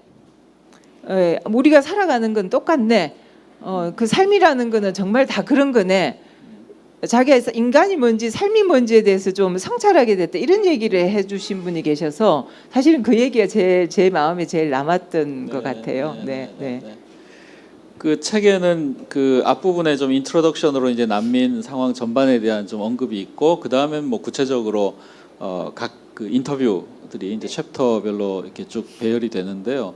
우리가 살아가는 건 똑같네. 그 삶이라는 거는 정말 다 그런 거네. 자기가 인간이 뭔지 삶이 뭔지에 대해서 좀 성찰하게 됐다 이런 얘기를 해주신 분이 계셔서 사실은 그 얘기가 제 마음에 제일 남았던 것 같아요. 네. 그 책에는 그 앞부분에 좀 인트로덕션으로 이제 난민 상황 전반에 대한 좀 언급이 있고 그 다음엔 뭐 구체적으로 각 그 인터뷰들이 이제 챕터별로 이렇게 쭉 배열이 되는데요.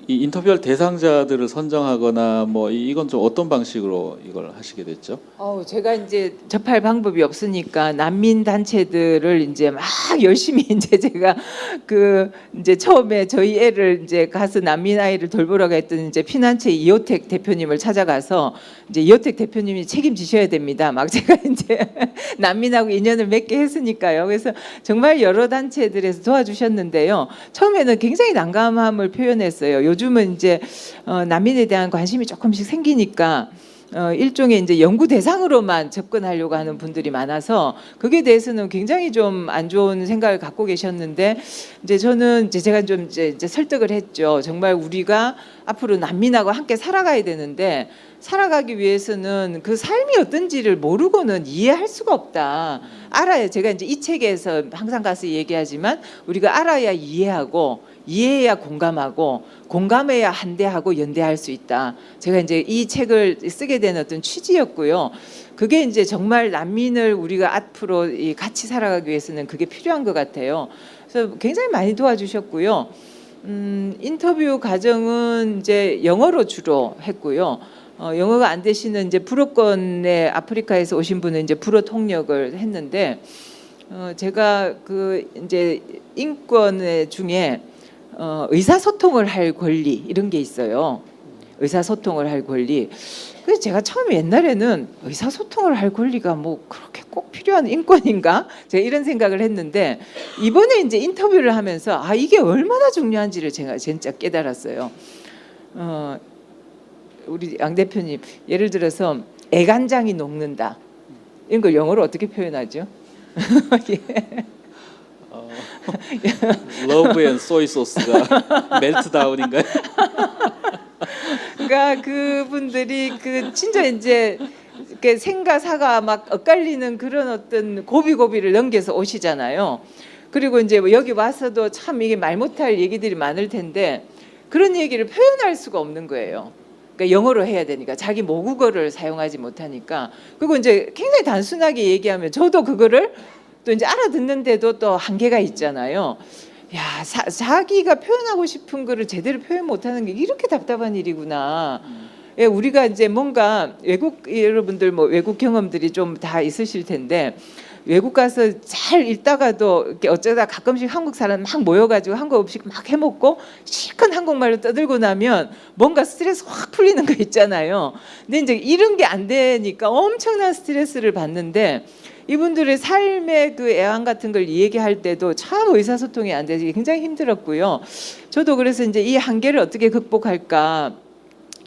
이 인터뷰할 대상자들을 선정하거나 뭐 이건 좀 어떤 방식으로 이걸 하시게 됐죠? 제가 이제 접할 방법이 없으니까 난민 단체들을 이제 막 열심히 이제 제가 그 이제 처음에 저희 애를 이제 가서 난민 아이를 돌보러 갔던 이제 피난처 이호택 대표님을 찾아가서 이제 이호택 대표님이 책임지셔야 됩니다. 막 제가 이제 난민하고 인연을 맺게 했으니까요. 그래서 정말 여러 단체들에서 도와주셨는데요. 처음에는 굉장히 난감함을 표현했어요. 요즘은 이제 난민에 대한 관심이 조금씩 생기니까 일종의 이제 연구 대상으로만 접근하려고 하는 분들이 많아서 거기에 대해서는 굉장히 좀 안 좋은 생각을 갖고 계셨는데 이제 저는 이제 제가 좀 이제 설득을 했죠. 정말 우리가 앞으로 난민하고 함께 살아가야 되는데 살아가기 위해서는 그 삶이 어떤지를 모르고는 이해할 수가 없다. 알아야 제가 이제 이 책에서 항상 가서 얘기하지만 우리가 알아야 이해하고 이해해야 공감하고 공감해야 한대하고 연대할 수 있다. 제가 이제 이 책을 쓰게 된 어떤 취지였고요. 그게 이제 정말 난민을 우리가 앞으로 같이 살아가기 위해서는 그게 필요한 것 같아요. 그래서 굉장히 많이 도와주셨고요. 인터뷰 과정은 이제 영어로 주로 했고요. 영어가 안 되시는 이제 불어권의 아프리카에서 오신 분은 이제 불어 통역을 했는데 제가 그 이제 인권 중에 의사소통을 할 권리 이런 게 있어요. 의사소통을 할 권리. 그래서 제가 처음에 옛날에는 의사소통을 할 권리가 뭐 그렇게 꼭 필요한 인권인가? 제가 이런 생각을 했는데 이번에 이제 인터뷰를 하면서 아 이게 얼마나 중요한지를 제가 진짜 깨달았어요. 우리 양 대표님 예를 들어서 애간장이 녹는다. 이런 걸 영어로 어떻게 표현하죠? 예. 러브 앤 소이 소스가 멜트다운인가요? 그러니까 그분들이 그 진짜 이제 이렇게 생과 사가 막 엇갈리는 그런 어떤 고비고비를 넘겨서 오시잖아요. 그리고 이제 뭐 여기 와서도 참 이게 말 못할 얘기들이 많을 텐데 그런 얘기를 표현할 수가 없는 거예요. 그러니까 영어로 해야 되니까 자기 모국어를 사용하지 못하니까. 그리고 이제 굉장히 단순하게 얘기하면 저도 그거를 또 이제 알아듣는데도 또 한계가 있잖아요. 야, 자기가 표현하고 싶은 거를 제대로 표현 못하는 게 이렇게 답답한 일이구나. 예, 우리가 이제 뭔가 외국 여러분들 뭐 외국 경험들이 좀 다 있으실 텐데 외국 가서 잘 읽다가도 이렇게 어쩌다 가끔씩 한국 사람 막 모여가지고 한국 음식 막 해먹고 실컷 한국말로 떠들고 나면 뭔가 스트레스 확 풀리는 거 있잖아요. 근데 이제 이런 게 안 되니까 엄청난 스트레스를 받는데 이분들의 삶의 그 애환 같은 걸 얘기할 때도 참 의사소통이 안 되지 굉장히 힘들었고요. 저도 그래서 이제 이 한계를 어떻게 극복할까.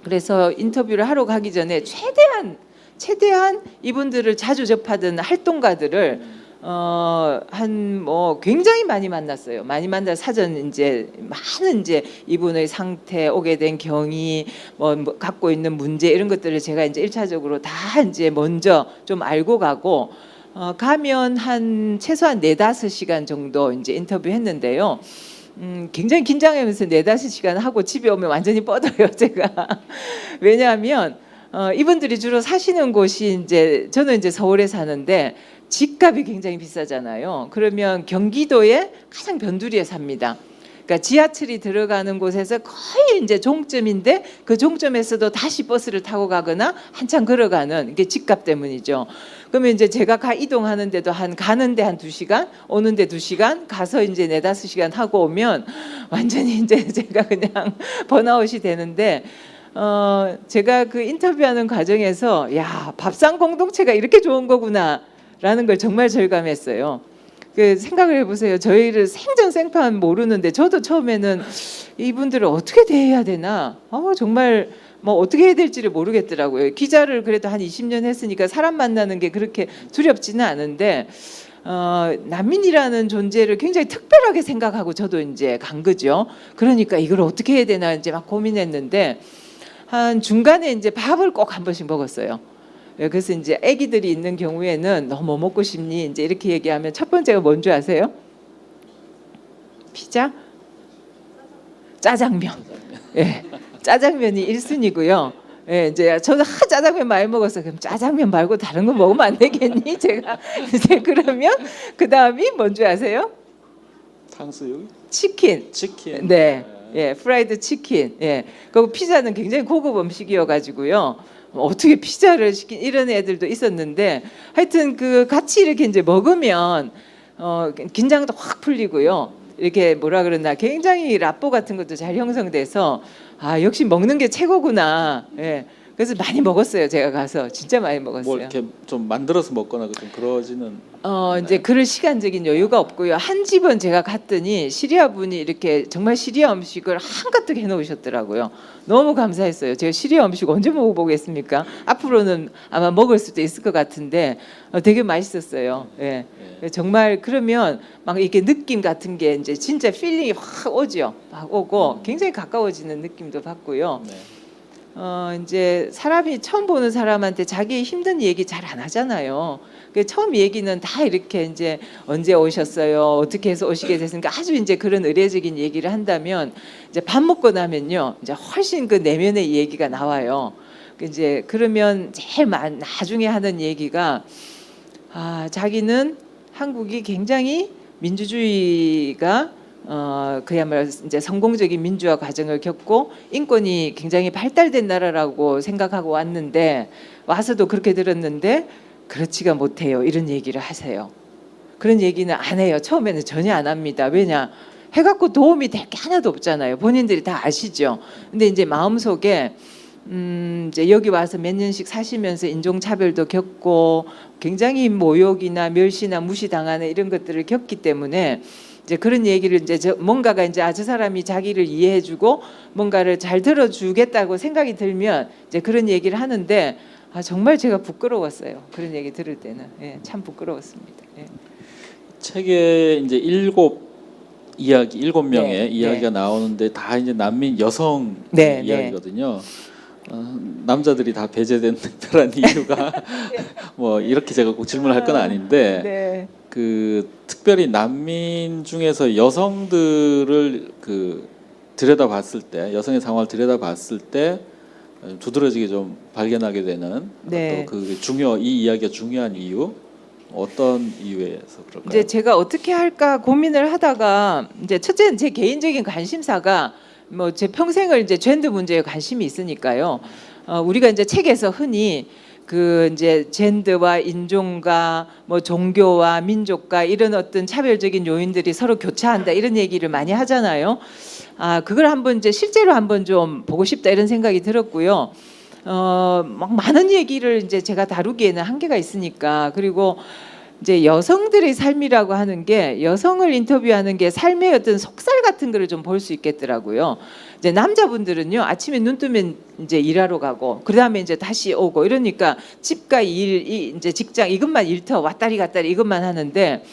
그래서 인터뷰를 하러 가기 전에 최대한 이분들을 자주 접하던 활동가들을 한 뭐 굉장히 많이 만났어요. 많이 만나 사전 이제 많은 이제 이분의 상태, 오게 된 경위, 뭐 갖고 있는 문제 이런 것들을 제가 이제 1차적으로 다 이제 먼저 좀 알고 가고 가면 한 최소한 4-5시간 정도 이제 인터뷰했는데요. 굉장히 긴장하면서 4-5시간 하고 집에 오면 완전히 뻗어요, 제가. 왜냐하면 이분들이 주로 사시는 곳이 이제 저는 이제 서울에 사는데 집값이 굉장히 비싸잖아요. 그러면 경기도의 가장 변두리에 삽니다. 그러니까 지하철이 들어가는 곳에서 거의 이제 종점인데 그 종점에서도 다시 버스를 타고 가거나 한참 걸어가는 이게 집값 때문이죠. 그러면 이제 제가 이동하는데도 가는데 한 2시간, 오는데 2시간, 가서 이제 4-5시간 하고 오면 완전히 이제 제가 그냥 번아웃이 되는데 제가 그 인터뷰하는 과정에서 야, 밥상 공동체가 이렇게 좋은 거구나라는 걸 정말 절감했어요. 그 생각을 해보세요. 저희를 생전생판 모르는데 저도 처음에는 이분들을 어떻게 대해야 되나 정말 뭐 어떻게 해야 될지를 모르겠더라고요. 기자를 그래도 한 20년 했으니까 사람 만나는 게 그렇게 두렵지는 않은데 난민이라는 존재를 굉장히 특별하게 생각하고 저도 이제 간 거죠. 그러니까 이걸 어떻게 해야 되나 이제 막 고민했는데 한 중간에 이제 밥을 꼭 한 번씩 먹었어요. 그래서 이제 아기들이 있는 경우에는 너 뭐 먹고 싶니? 이제 이렇게 얘기하면 첫 번째가 뭔지 아세요? 피자? 짜장면. 예. 짜장면이 1순위고요. 예, 이제 저도 짜장면 많이 먹었어요. 그럼 짜장면 말고 다른 거 먹으면 안 되겠니? 제가 이제 그러면 그 다음이 뭔지 아세요? 탕수육? 치킨. 네. 예, 프라이드 치킨. 예. 그리고 피자는 굉장히 고급 음식이어가지고요. 어떻게 피자를 시킨 이런 애들도 있었는데 하여튼 그 같이 이렇게 이제 먹으면 긴장도 확 풀리고요. 이렇게 뭐라 그러나 굉장히 라포 같은 것도 잘 형성돼서 아 역시 먹는 게 최고구나. 예. 그래서 많이 먹었어요. 제가 가서 진짜 많이 먹었어요. 뭐 이렇게 좀 만들어서 먹거나 좀 그러지는. 이제 그럴 시간적인 여유가 없고요. 한 집은 제가 갔더니 시리아 분이 이렇게 정말 시리아 음식을 한가득 해놓으셨더라고요. 너무 감사했어요. 제가 시리아 음식 언제 먹어보겠습니까? 앞으로는 아마 먹을 수도 있을 것 같은데 되게 맛있었어요. 예. 정말 그러면 막 이렇게 느낌 같은 게 이제 진짜 필링이 확 오죠. 막 오고 굉장히 가까워지는 느낌도 받고요. 네. 이제 사람이 처음 보는 사람한테 자기 힘든 얘기 잘 안 하잖아요. 그 처음 얘기는 다 이렇게 이제 언제 오셨어요? 어떻게 해서 오시게 됐습니까? 아주 이제 그런 의례적인 얘기를 한다면 이제 밥 먹고 나면요, 이제 훨씬 그 내면의 얘기가 나와요. 이제 그러면 제일 나중에 하는 얘기가 자기는 한국이 굉장히 민주주의가 그야말로 이제 성공적인 민주화 과정을 겪고 인권이 굉장히 발달된 나라라고 생각하고 왔는데 와서도 그렇게 들었는데 그렇지가 못해요. 이런 얘기를 하세요. 그런 얘기는 안 해요. 처음에는 전혀 안 합니다. 왜냐? 해갖고 도움이 될 게 하나도 없잖아요. 본인들이 다 아시죠. 근데 이제 마음속에 이제 여기 와서 몇 년씩 사시면서 인종차별도 겪고 굉장히 모욕이나 멸시나 무시당하는 이런 것들을 겪기 때문에 이제 그런 얘기를 이제 뭔가가 이제 저 사람이 자기를 이해해주고 뭔가를 잘 들어주겠다고 생각이 들면 이제 그런 얘기를 하는데 정말 제가 부끄러웠어요. 그런 얘기 들을 때는 참 부끄러웠습니다. 책에 이제 일곱 명의 이야기가 나오는데 다 이제 난민 여성 이야기거든요. 남자들이 다 배제된 특별한 이유가 뭐 이렇게 제가 꼭 질문할 건 아닌데 그 특별히 난민 중에서 여성들을 들여다봤을 때 여성의 상황을 들여다봤을 때 두드러지게 좀 발견하게 되는 또 이 이야기가 중요한 이유 어떤 이유에서 그럴까요? 이제 제가 어떻게 할까 고민을 하다가 이제 첫째는 제 개인적인 관심사가 뭐 제 평생을 이제 젠더 문제에 관심이 있으니까요. 우리가 이제 책에서 흔히 그 이제 젠더와 인종과 뭐 종교와 민족과 이런 어떤 차별적인 요인들이 서로 교차한다 이런 얘기를 많이 하잖아요. 그걸 한번 이제 실제로 한번 좀 보고 싶다 이런 생각이 들었고요. 막 많은 얘기를 이제 제가 다루기에는 한계가 있으니까 그리고 이제 여성들의 삶이라고 하는 게 여성을 인터뷰하는 게 삶의 어떤 속살 같은 거를 좀 볼 수 있겠더라고요. 이제 남자분들은요 아침에 눈 뜨면 이제 일하러 가고 그다음에 이제 다시 오고 이러니까 집과 일, 이제 직장 이것만 일터 왔다리 갔다리 이것만 하는데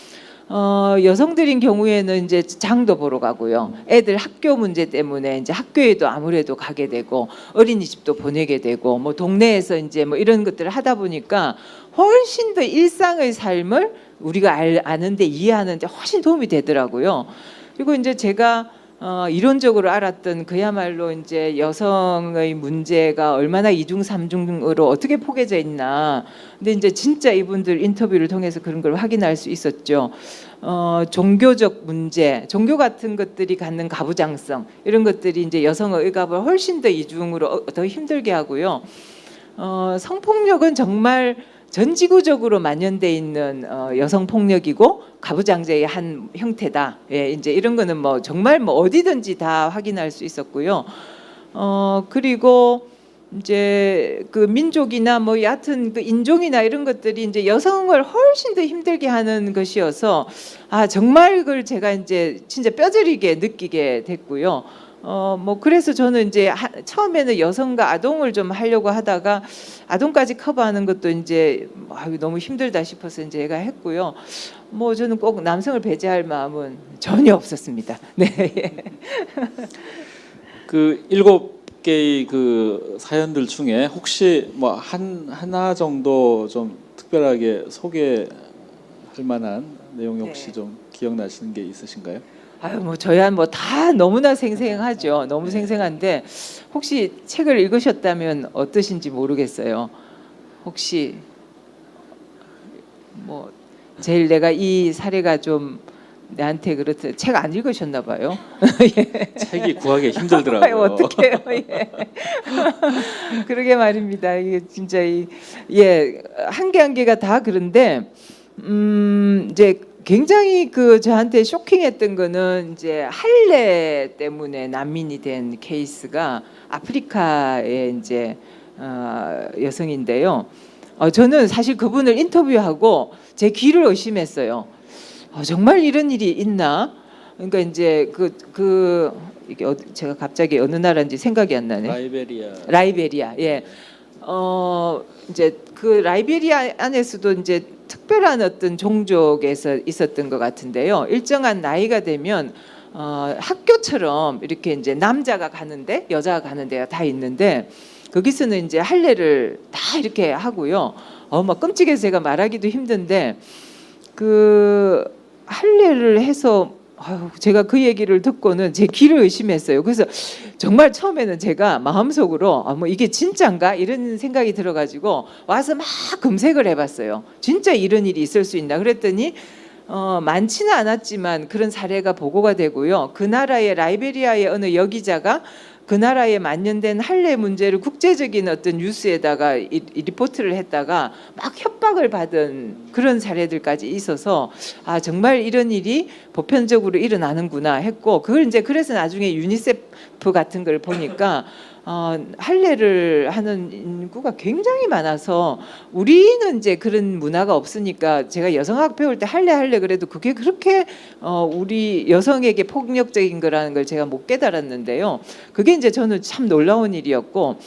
여성들인 경우에는 이제 장도 보러 가고요. 애들 학교 문제 때문에 이제 학교에도 아무래도 가게 되고 어린이집도 보내게 되고 뭐 동네에서 이제 뭐 이런 것들을 하다 보니까 훨씬 더 일상의 삶을 우리가 아는데 이해하는데 훨씬 도움이 되더라고요. 그리고 이제 제가 이론적으로 알았던 그야말로 이제 여성의 문제가 얼마나 이중 삼중으로 어떻게 포개져 있나. 근데 이제 진짜 이분들 인터뷰를 통해서 그런 걸 확인할 수 있었죠. 종교적 문제, 종교 같은 것들이 갖는 가부장성 이런 것들이 이제 여성의 의갑을 훨씬 더 이중으로 더 힘들게 하고요. 성폭력은 정말 전지구적으로 만연돼 있는 여성 폭력이고 가부장제의 한 형태다. 이제 이런 거는 뭐 정말 뭐 어디든지 다 확인할 수 있었고요. 그리고 이제 그 민족이나 뭐 여하튼 그 인종이나 이런 것들이 이제 여성을 훨씬 더 힘들게 하는 것이어서 정말 그걸 제가 이제 진짜 뼈저리게 느끼게 됐고요. 뭐 그래서 저는 이제 처음에는 여성과 아동을 좀 하려고 하다가 아동까지 커버하는 것도 이제 너무 힘들다 싶어서 이제 제가 했고요. 뭐 저는 꼭 남성을 배제할 마음은 전혀 없었습니다. 네. 그 7개의 그 사연들 중에 혹시 뭐 하나 정도 좀 특별하게 소개할 만한 내용이 혹시 좀 기억나시는 게 있으신가요? 뭐 저야 뭐 다 너무나 생생하죠. 너무 생생한데 혹시 책을 읽으셨다면 어떠신지 모르겠어요. 혹시 뭐 제일 내가 이 사례가 좀 나한테 그렇다. 책 안 읽으셨나 봐요. 책이 구하기 힘들더라고요. 어떡해요. 그러게 말입니다. 이게 진짜 한 개 한 개가 다 그런데 이제 굉장히 그 저한테 쇼킹했던 거는 이제 할례 때문에 난민이 된 케이스가 아프리카의 이제 여성인데요. 저는 사실 그분을 인터뷰하고 제 귀를 의심했어요. 정말 이런 일이 있나? 그러니까 이제 이게 제가 갑자기 어느 나라인지 생각이 안 나네. 라이베리아. 예. 이제 그 라이베리아 안에서도 이제 특별한 어떤 종족에서 있었던 것 같은데요. 일정한 나이가 되면 학교처럼 이렇게 이제 남자가 가는데 여자가 가는 데가 다 있는데 거기서는 이제 할례를 다 이렇게 하고요. 막 끔찍해서 제가 말하기도 힘든데 그 할례를 해서 제가 그 얘기를 듣고는 제 귀를 의심했어요. 그래서 정말 처음에는 제가 마음속으로 뭐 이게 진짜인가 이런 생각이 들어가지고 와서 막 검색을 해봤어요. 진짜 이런 일이 있을 수 있나 그랬더니 많지는 않았지만 그런 사례가 보고가 되고요. 그 나라의 라이베리아의 어느 여기자가 그 나라에 만연된 할례 문제를 국제적인 어떤 뉴스에다가 리포트를 했다가 막 협박을 받은 그런 사례들까지 있어서 아 정말 이런 일이 보편적으로 일어나는구나 했고 그걸 이제 그래서 나중에 유니세프 같은 걸 보니까 할례를 하는 인구가 굉장히 많아서 우리는 이제 그런 문화가 없으니까 제가 여성학 배울 때 할례 그래도 그게 그렇게 우리 여성에게 폭력적인 거라는 걸 제가 못 깨달았는데요. 그게 이제 저는 참 놀라운 일이었고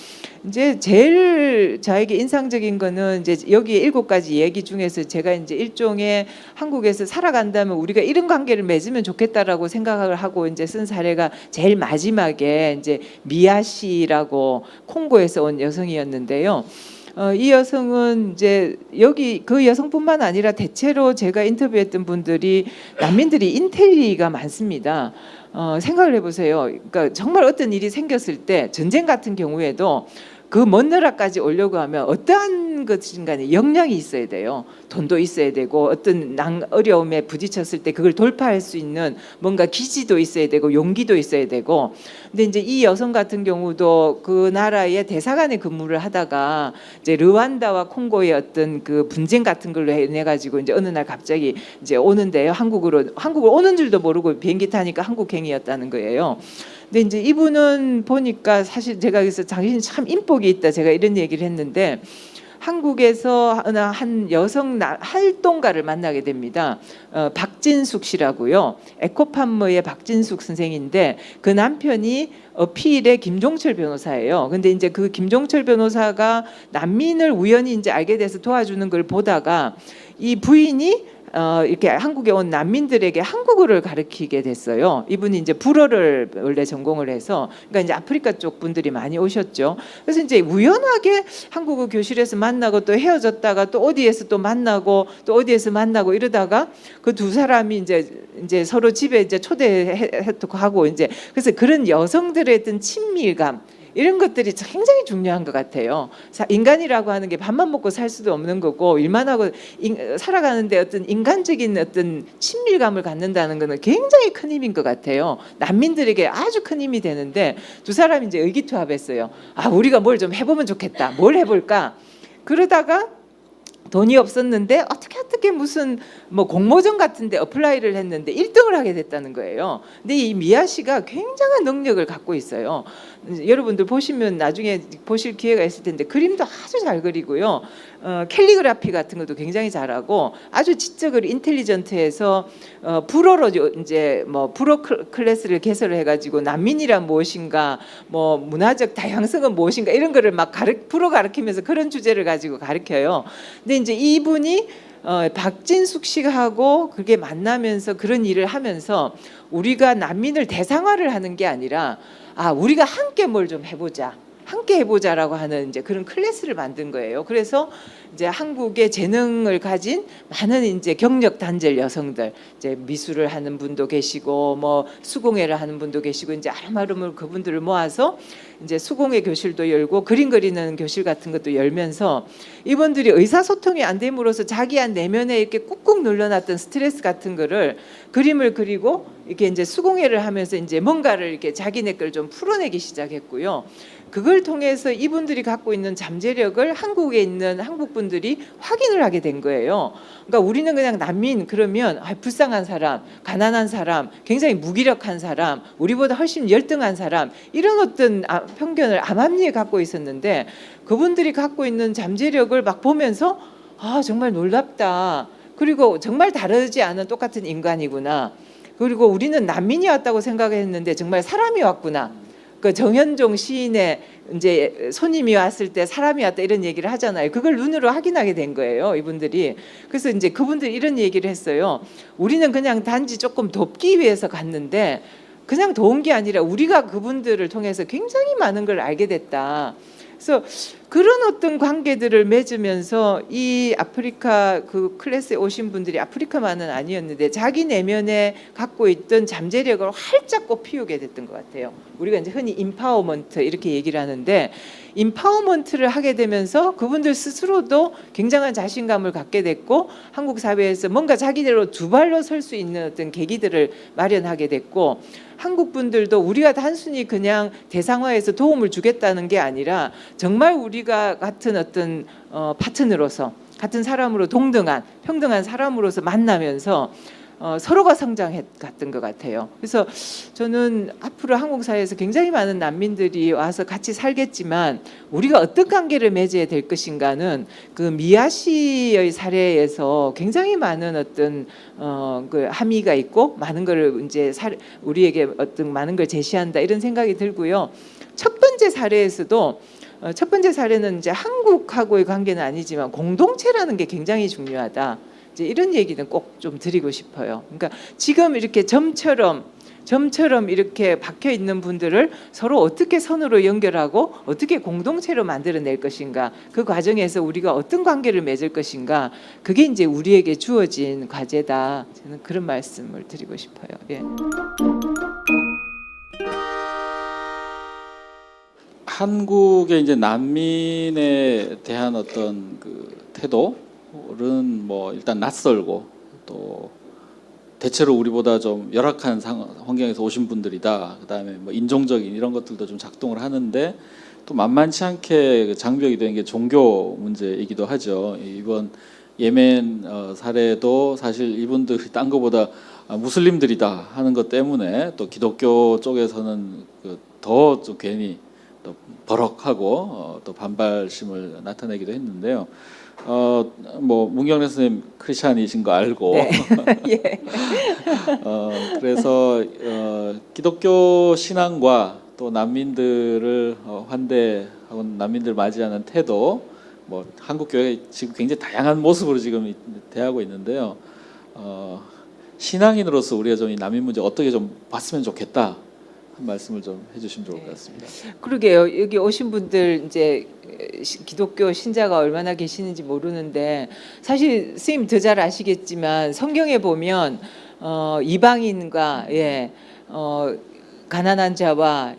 이제 제일 저에게 인상적인 거는 이제 여기 7가지 얘기 중에서 제가 이제 일종의 한국에서 살아간다면 우리가 이런 관계를 맺으면 좋겠다라고 생각을 하고 이제 쓴 사례가 제일 마지막에 이제 미아 씨라고 콩고에서 온 여성이었는데요. 이 여성은 이제 여기 그 여성뿐만 아니라 대체로 제가 인터뷰했던 분들이 난민들이 인텔리가 많습니다. 생각을 해보세요. 그러니까 정말 어떤 일이 생겼을 때 전쟁 같은 경우에도 그 먼 나라까지 오려고 하면 어떠한 것인 간에 역량이 있어야 돼요. 돈도 있어야 되고 어떤 어려움에 부딪혔을 때 그걸 돌파할 수 있는 뭔가 기지도 있어야 되고 용기도 있어야 되고 근데 이제 이 여성 같은 경우도 그 나라의 대사관에 근무를 하다가 이제 르완다와 콩고의 어떤 그 분쟁 같은 걸로 해내 가지고 이제 어느 날 갑자기 이제 오는데요. 한국을 오는 줄도 모르고 비행기 타니까 한국행이었다는 거예요. 근데 이제 이분은 보니까 사실 제가 그래서 당신이 참 인복이 있다 제가 이런 얘기를 했는데 한국에서 한 여성 활동가를 만나게 됩니다. 박진숙 씨라고요. 에코팜머의 박진숙 선생인데 그 남편이 어필의 김종철 변호사예요. 근데 이제 그 김종철 변호사가 난민을 우연히 이제 알게 돼서 도와주는 걸 보다가 이 부인이 이렇게 한국에 온 난민들에게 한국어를 가르치게 됐어요. 이분이 이제 불어를 원래 전공을 해서, 그러니까 이제 아프리카 쪽 분들이 많이 오셨죠. 그래서 이제 우연하게 한국어 교실에서 만나고 또 헤어졌다가 또 어디에서 또 만나고 또 어디에서 만나고 이러다가 그 두 사람이 이제 서로 집에 이제 초대하고 이제 그래서 그런 여성들의 어떤 친밀감. 이런 것들이 굉장히 중요한 것 같아요. 인간이라고 하는 게 밥만 먹고 살 수도 없는 거고 일만 하고 살아가는데 어떤 인간적인 어떤 친밀감을 갖는다는 것은 굉장히 큰 힘인 것 같아요. 난민들에게 아주 큰 힘이 되는데 두 사람이 이제 의기투합했어요. 아 우리가 뭘 좀 해보면 좋겠다. 뭘 해볼까? 그러다가 돈이 없었는데 어떻게 무슨 뭐 공모전 같은데 어플라이를 했는데 1등을 하게 됐다는 거예요. 근데 이 미아 씨가 굉장한 능력을 갖고 있어요. 여러분들 보시면 나중에 보실 기회가 있을 텐데 그림도 아주 잘 그리고요. 캘리그라피 같은 것도 굉장히 잘하고 아주 지적으로 인텔리전트해서 불어로 이제 뭐 불어 클래스를 개설을 해가지고 난민이란 무엇인가, 뭐 문화적 다양성은 무엇인가 이런 거를 막 불어 가르치면서 그런 주제를 가지고 가르쳐요. 근데 이제 이분이 박진숙 씨하고 그게 만나면서 그런 일을 하면서 우리가 난민을 대상화를 하는 게 아니라 아 우리가 함께 뭘 좀 해보자. 함께 해보자라고 하는 이제 그런 클래스를 만든 거예요. 그래서 이제 한국의 재능을 가진 많은 이제 경력 단절 여성들, 이제 미술을 하는 분도 계시고, 뭐 수공예를 하는 분도 계시고, 이제 아름아름 그분들을 모아서 이제 수공예 교실도 열고 그림 그리는 교실 같은 것도 열면서 이분들이 의사소통이 안 됨으로써 자기 안 내면에 이렇게 꾹꾹 눌러놨던 스트레스 같은 거를 그림을 그리고 이렇게 이제 수공예를 하면서 이제 뭔가를 이렇게 자기네 걸 좀 풀어내기 시작했고요. 그걸 통해서 이분들이 갖고 있는 잠재력을 한국에 있는 한국 분들이 확인을 하게 된 거예요. 그러니까 우리는 그냥 난민 그러면 불쌍한 사람, 가난한 사람, 굉장히 무기력한 사람, 우리보다 훨씬 열등한 사람 이런 어떤 편견을 암암리에 갖고 있었는데 그분들이 갖고 있는 잠재력을 막 보면서 아 정말 놀랍다. 그리고 정말 다르지 않은 똑같은 인간이구나. 그리고 우리는 난민이 왔다고 생각했는데 정말 사람이 왔구나. 그 정현종 시인의 이제 손님이 왔을 때 사람이 왔다 이런 얘기를 하잖아요. 그걸 눈으로 확인하게 된 거예요, 이분들이. 그래서 이제 그분들이 이런 얘기를 했어요. 우리는 그냥 단지 조금 돕기 위해서 갔는데 그냥 도운 게 아니라 우리가 그분들을 통해서 굉장히 많은 걸 알게 됐다. 그래서 그런 어떤 관계들을 맺으면서 이 아프리카 그 클래스에 오신 분들이 아프리카만은 아니었는데 자기 내면에 갖고 있던 잠재력을 활짝 꽃피우게 됐던 것 같아요. 우리가 이제 흔히 임파워먼트 이렇게 얘기를 하는데 임파워먼트를 하게 되면서 그분들 스스로도 굉장한 자신감을 갖게 됐고 한국 사회에서 뭔가 자기대로 두 발로 설 수 있는 어떤 계기들을 마련하게 됐고 한국 분들도 우리가 단순히 그냥 대상화해서 도움을 주겠다는 게 아니라 정말 우리가 같은 어떤 파트너로서 같은 사람으로 동등한 평등한 사람으로서 만나면서 서로가 성장했던 것 같아요. 그래서 저는 앞으로 한국 사회에서 굉장히 많은 난민들이 와서 같이 살겠지만 우리가 어떤 관계를 맺어야 될 것인가는 그 미아 씨의 사례에서 굉장히 많은 어떤 그 함의가 있고 많은 걸 이제 우리에게 어떤 많은 걸 제시한다 이런 생각이 들고요. 첫 번째 사례에서도 첫 번째 사례는 이제 한국하고의 관계는 아니지만 공동체라는 게 굉장히 중요하다. 이제 이런 얘기는 꼭 좀 드리고 싶어요. 그러니까 지금 이렇게 점처럼 이렇게 박혀 있는 분들을 서로 어떻게 선으로 연결하고 어떻게 공동체로 만들어낼 것인가, 그 과정에서 우리가 어떤 관계를 맺을 것인가, 그게 이제 우리에게 주어진 과제다. 저는 그런 말씀을 드리고 싶어요. 예. 한국의 이제 난민에 대한 어떤 그 태도는 뭐 일단 낯설고 또 대체로 우리보다 좀 열악한 환경에서 오신 분들이다. 그다음에 뭐 인종적인 이런 것들도 좀 작동을 하는데 또 만만치 않게 그 장벽이 된 게 종교 문제이기도 하죠. 이번 예멘 사례도 사실 이분들이 딴 거보다 무슬림들이다 하는 것 때문에 또 기독교 쪽에서는 더 좀 괜히 또 버럭하고 또 반발심을 나타내기도 했는데요. 뭐 문경래 선생님 크리스찬이신 거 알고 네. 예. 그래서 기독교 신앙과 또 난민들을 환대하고 난민들 맞이하는 태도, 뭐 한국 교회가 지금 굉장히 다양한 모습으로 지금 대하고 있는데요. 신앙인으로서 우리가 좀 이 난민 문제 어떻게 좀 봤으면 좋겠다. 한 말씀을 좀 해주시면 좋을 것 같습니다. 그러게요. 여기 오신 분들 이제 기독교 신자가 얼마나 계시는지 모르는데 사실 스님 더 잘 아시겠지만 성경에 보면 이방인과 가난한 자와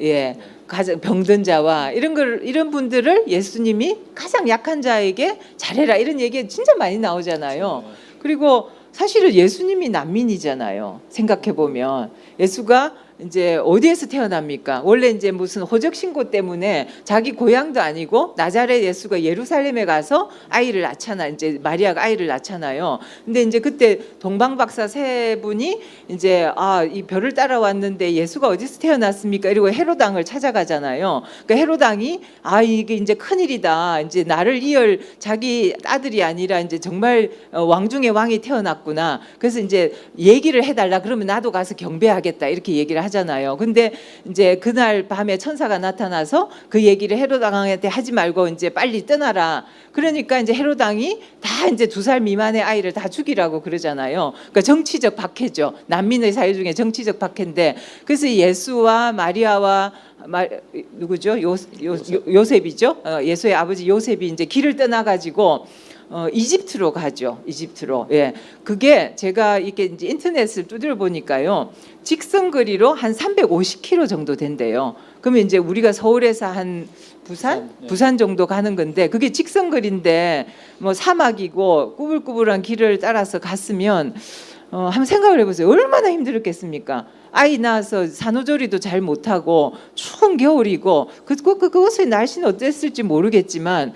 가장 병든 자와 이런 분들을 예수님이 가장 약한 자에게 잘해라 이런 얘기 진짜 많이 나오잖아요. 그리고 사실은 예수님이 난민이잖아요. 생각해 보면 예수가 이제 어디에서 태어납니까? 원래 이제 무슨 호적 신고 때문에 자기 고향도 아니고 나자렛 예수가 예루살렘에 가서 아이를 낳잖아. 이제 마리아가 아이를 낳잖아요. 근데 이제 그때 동방 박사 세 분이 이제 이 별을 따라왔는데 예수가 어디서 태어났습니까? 이러고 헤롯 왕을 찾아가잖아요. 그러니까 헤롯 왕이 이게 이제 큰일이다. 이제 나를 이을 자기 아들이 아니라 이제 정말 왕 중에 왕이 태어났구나. 그래서 이제 얘기를 해달라. 그러면 나도 가서 경배하겠다. 이렇게 얘기를 하잖아요. 근데 이제 그날 밤에 천사가 나타나서 그 얘기를 헤롯 왕한테 하지 말고 이제 빨리 떠나라. 그러니까 이제 헤롯 왕이 다 이제 2살 미만의 아이를 다 죽이라고 그러잖아요. 그러니까 정치적 박해죠. 난민의 사유 중에 정치적 박해인데 그래서 예수와 마리아와 누구죠? 요셉이죠. 예수의 아버지 요셉이 이제 길을 떠나가지고 이집트로 가죠. 이집트로. 예. 그게 제가 이렇게 이제 인터넷을 두드려 보니까요. 직선 거리로 한 350km 정도 된대요. 그러면 이제 우리가 서울에서 한 부산 정도 가는 건데 그게 직선 거리인데 뭐 사막이고 꾸불꾸불한 길을 따라서 갔으면 한번 생각을 해보세요. 얼마나 힘들었겠습니까? 아이 낳아서 산후조리도 잘 못하고 추운 겨울이고 그것의 날씨는 어땠을지 모르겠지만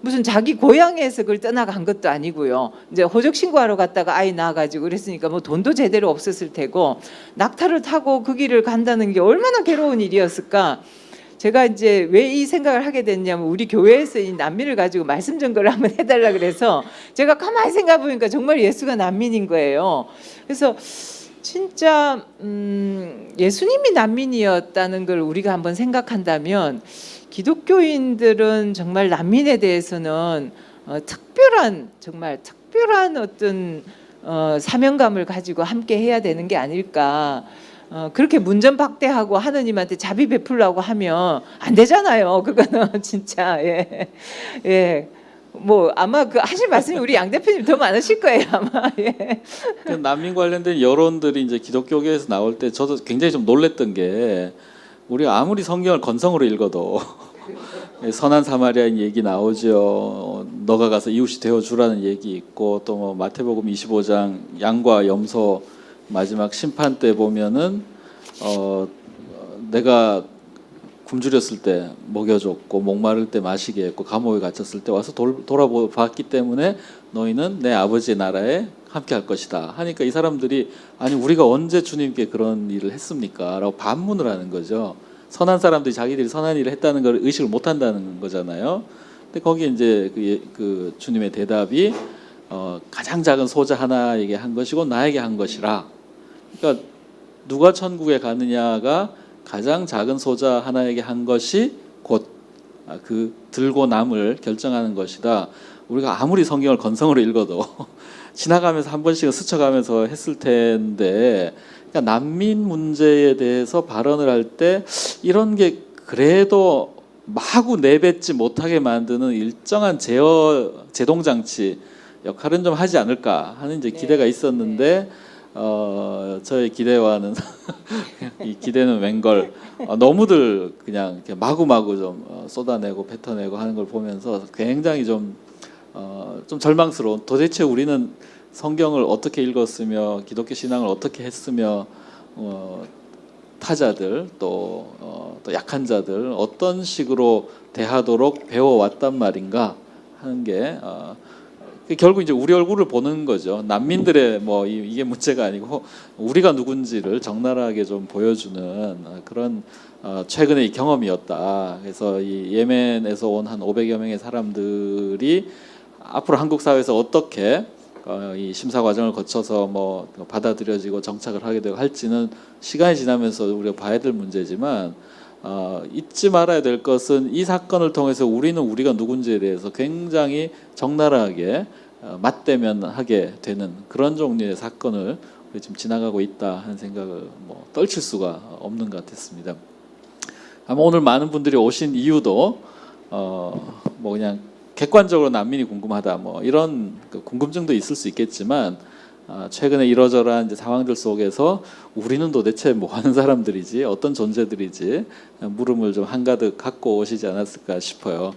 무슨 자기 고향에서 그걸 떠나간 것도 아니고요. 이제 호적 신고하러 갔다가 아이 낳아가지고 그랬으니까 뭐 돈도 제대로 없었을 테고 낙타를 타고 그 길을 간다는 게 얼마나 괴로운 일이었을까. 제가 이제 왜 이 생각을 하게 됐냐면 우리 교회에서 이 난민을 가지고 말씀 전거를 한번 해달라 그래서 제가 가만히 생각해 보니까 정말 예수가 난민인 거예요. 그래서 진짜 예수님이 난민이었다는 걸 우리가 한번 생각한다면 기독교인들은 정말 난민에 대해서는 정말 특별한 어떤 사명감을 가지고 함께 해야 되는 게 아닐까. 그렇게 문전박대하고 하느님한테 자비 베풀라고 하면 안 되잖아요. 그거는 진짜 예. 예. 뭐 아마 그 하실 말씀이 우리 양 대표님 더 많으실 거예요 아마. 예. 그 난민 관련된 여론들이 이제 기독교계에서 나올 때 저도 굉장히 좀 놀랬던 게 우리가 아무리 성경을 건성으로 읽어도 선한 사마리아인 얘기 나오죠. 너가 가서 이웃이 되어 주라는 얘기 있고 또 뭐 마태복음 25장 양과 염소 마지막 심판 때 보면은 내가 굶주렸을 때 먹여줬고 목마를 때 마시게 했고 감옥에 갇혔을 때 와서 돌아봤기 때문에 너희는 내 아버지의 나라에 함께 할 것이다 하니까 이 사람들이 아니 우리가 언제 주님께 그런 일을 했습니까? 라고 반문을 하는 거죠. 선한 사람들이 자기들이 선한 일을 했다는 걸 의식을 못 한다는 거잖아요. 근데 거기에 이제 그 주님의 대답이 가장 작은 소자 하나에게 한 것이고 나에게 한 것이라. 그러니까 누가 천국에 가느냐가 가장 작은 소자 하나에게 한 것이 곧 그 들고 남을 결정하는 것이다. 우리가 아무리 성경을 건성으로 읽어도 지나가면서 한 번씩은 스쳐가면서 했을 텐데, 그러니까 난민 문제에 대해서 발언을 할 때 이런 게 그래도 마구 내뱉지 못하게 만드는 일정한 제동 장치 역할은 좀 하지 않을까 하는 이제 기대가 있었는데. 저의 기대와는 이 기대는 웬걸 너무들 그냥 이렇게 마구마구 좀 쏟아내고 뱉어내고 하는 걸 보면서 굉장히 좀 절망스러운. 도대체 우리는 성경을 어떻게 읽었으며 기독교 신앙을 어떻게 했으며 타자들 또 약한 자들 어떤 식으로 대하도록 배워왔단 말인가 하는 게 결국 이제 우리 얼굴을 보는 거죠. 난민들의 뭐 이게 문제가 아니고 우리가 누군지를 적나라하게 좀 보여주는 그런 최근의 경험이었다. 그래서 이 예멘에서 온 한 500여 명의 사람들이 앞으로 한국 사회에서 어떻게 이 심사 과정을 거쳐서 뭐 받아들여지고 정착을 하게 되고 할지는 시간이 지나면서 우리가 봐야 될 문제지만 잊지 말아야 될 것은 이 사건을 통해서 우리는 우리가 누군지에 대해서 굉장히 적나라하게 맞대면하게 되는 그런 종류의 사건을 우리 지금 지나가고 있다 하는 생각을 뭐 떨칠 수가 없는 것 같았습니다. 아마 오늘 많은 분들이 오신 이유도 뭐 그냥 객관적으로 난민이 궁금하다 뭐 이런 궁금증도 있을 수 있겠지만 최근에 이러저러한 이제 상황들 속에서 우리는 도대체 뭐 하는 사람들이지 어떤 존재들이지 물음을 좀 한가득 갖고 오시지 않았을까 싶어요.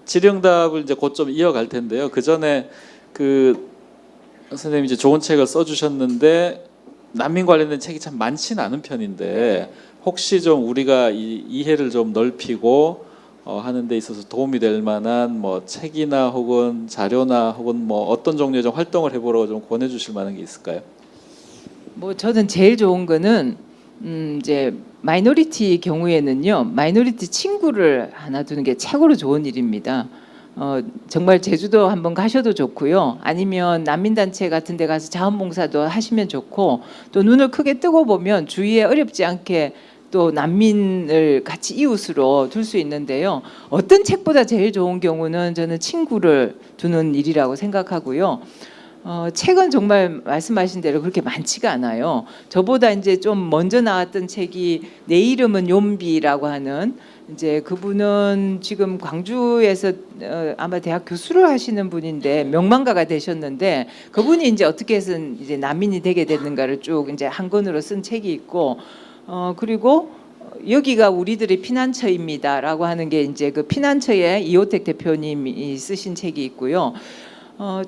질의응답을 이제 곧 좀 이어갈 텐데요. 그 전에 그 선생님이 이제 좋은 책을 써주셨는데 난민 관련된 책이 참 많지는 않은 편인데 혹시 좀 우리가 이 이해를 좀 넓히고 하는 데 있어서 도움이 될 만한 뭐 책이나 혹은 자료나 혹은 뭐 어떤 종류의 좀 활동을 해보라고 좀 권해주실 만한 게 있을까요? 뭐 저는 제일 좋은 거는 이제 마이너리티 경우에는요 마이너리티 친구를 하나 두는 게 최고로 좋은 일입니다. 정말 제주도 한번 가셔도 좋고요. 아니면 난민단체 같은 데 가서 자원봉사도 하시면 좋고 또 눈을 크게 뜨고 보면 주위에 어렵지 않게 또 난민을 같이 이웃으로 둘 수 있는데요. 어떤 책보다 제일 좋은 경우는 저는 친구를 두는 일이라고 생각하고요. 책은 정말 말씀하신 대로 그렇게 많지가 않아요. 저보다 이제 좀 먼저 나왔던 책이 내 이름은 요비라고 하는 이제 그분은 지금 광주에서 아마 대학 교수를 하시는 분인데 명망가가 되셨는데 그분이 이제 어떻게 해서 이제 난민이 되게 됐는가를 쭉 이제 한 권으로 쓴 책이 있고 그리고 여기가 우리들의 피난처입니다라고 하는 게 이제 그 피난처의 이호택 대표님이 쓰신 책이 있고요.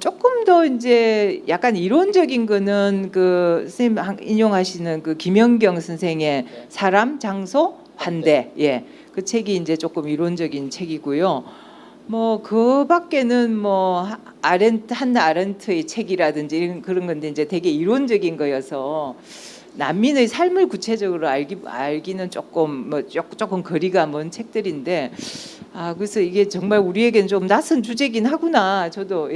조금 더 이제 약간 이론적인 거는 그 선생님 인용하시는 그 김연경 선생의 사람, 장소, 환대, 예, 그 책이 이제 조금 이론적인 책이고요. 뭐 그 밖에는 뭐 한나 아렌트의 책이라든지 이런 그런 건데 이제 되게 이론적인 거여서. 난민의 삶을 구체적으로 알기는 조금 조금 거리가 먼 책들인데 그래서 이게 정말 우리에게는 좀 낯선 주제긴 하구나. 저도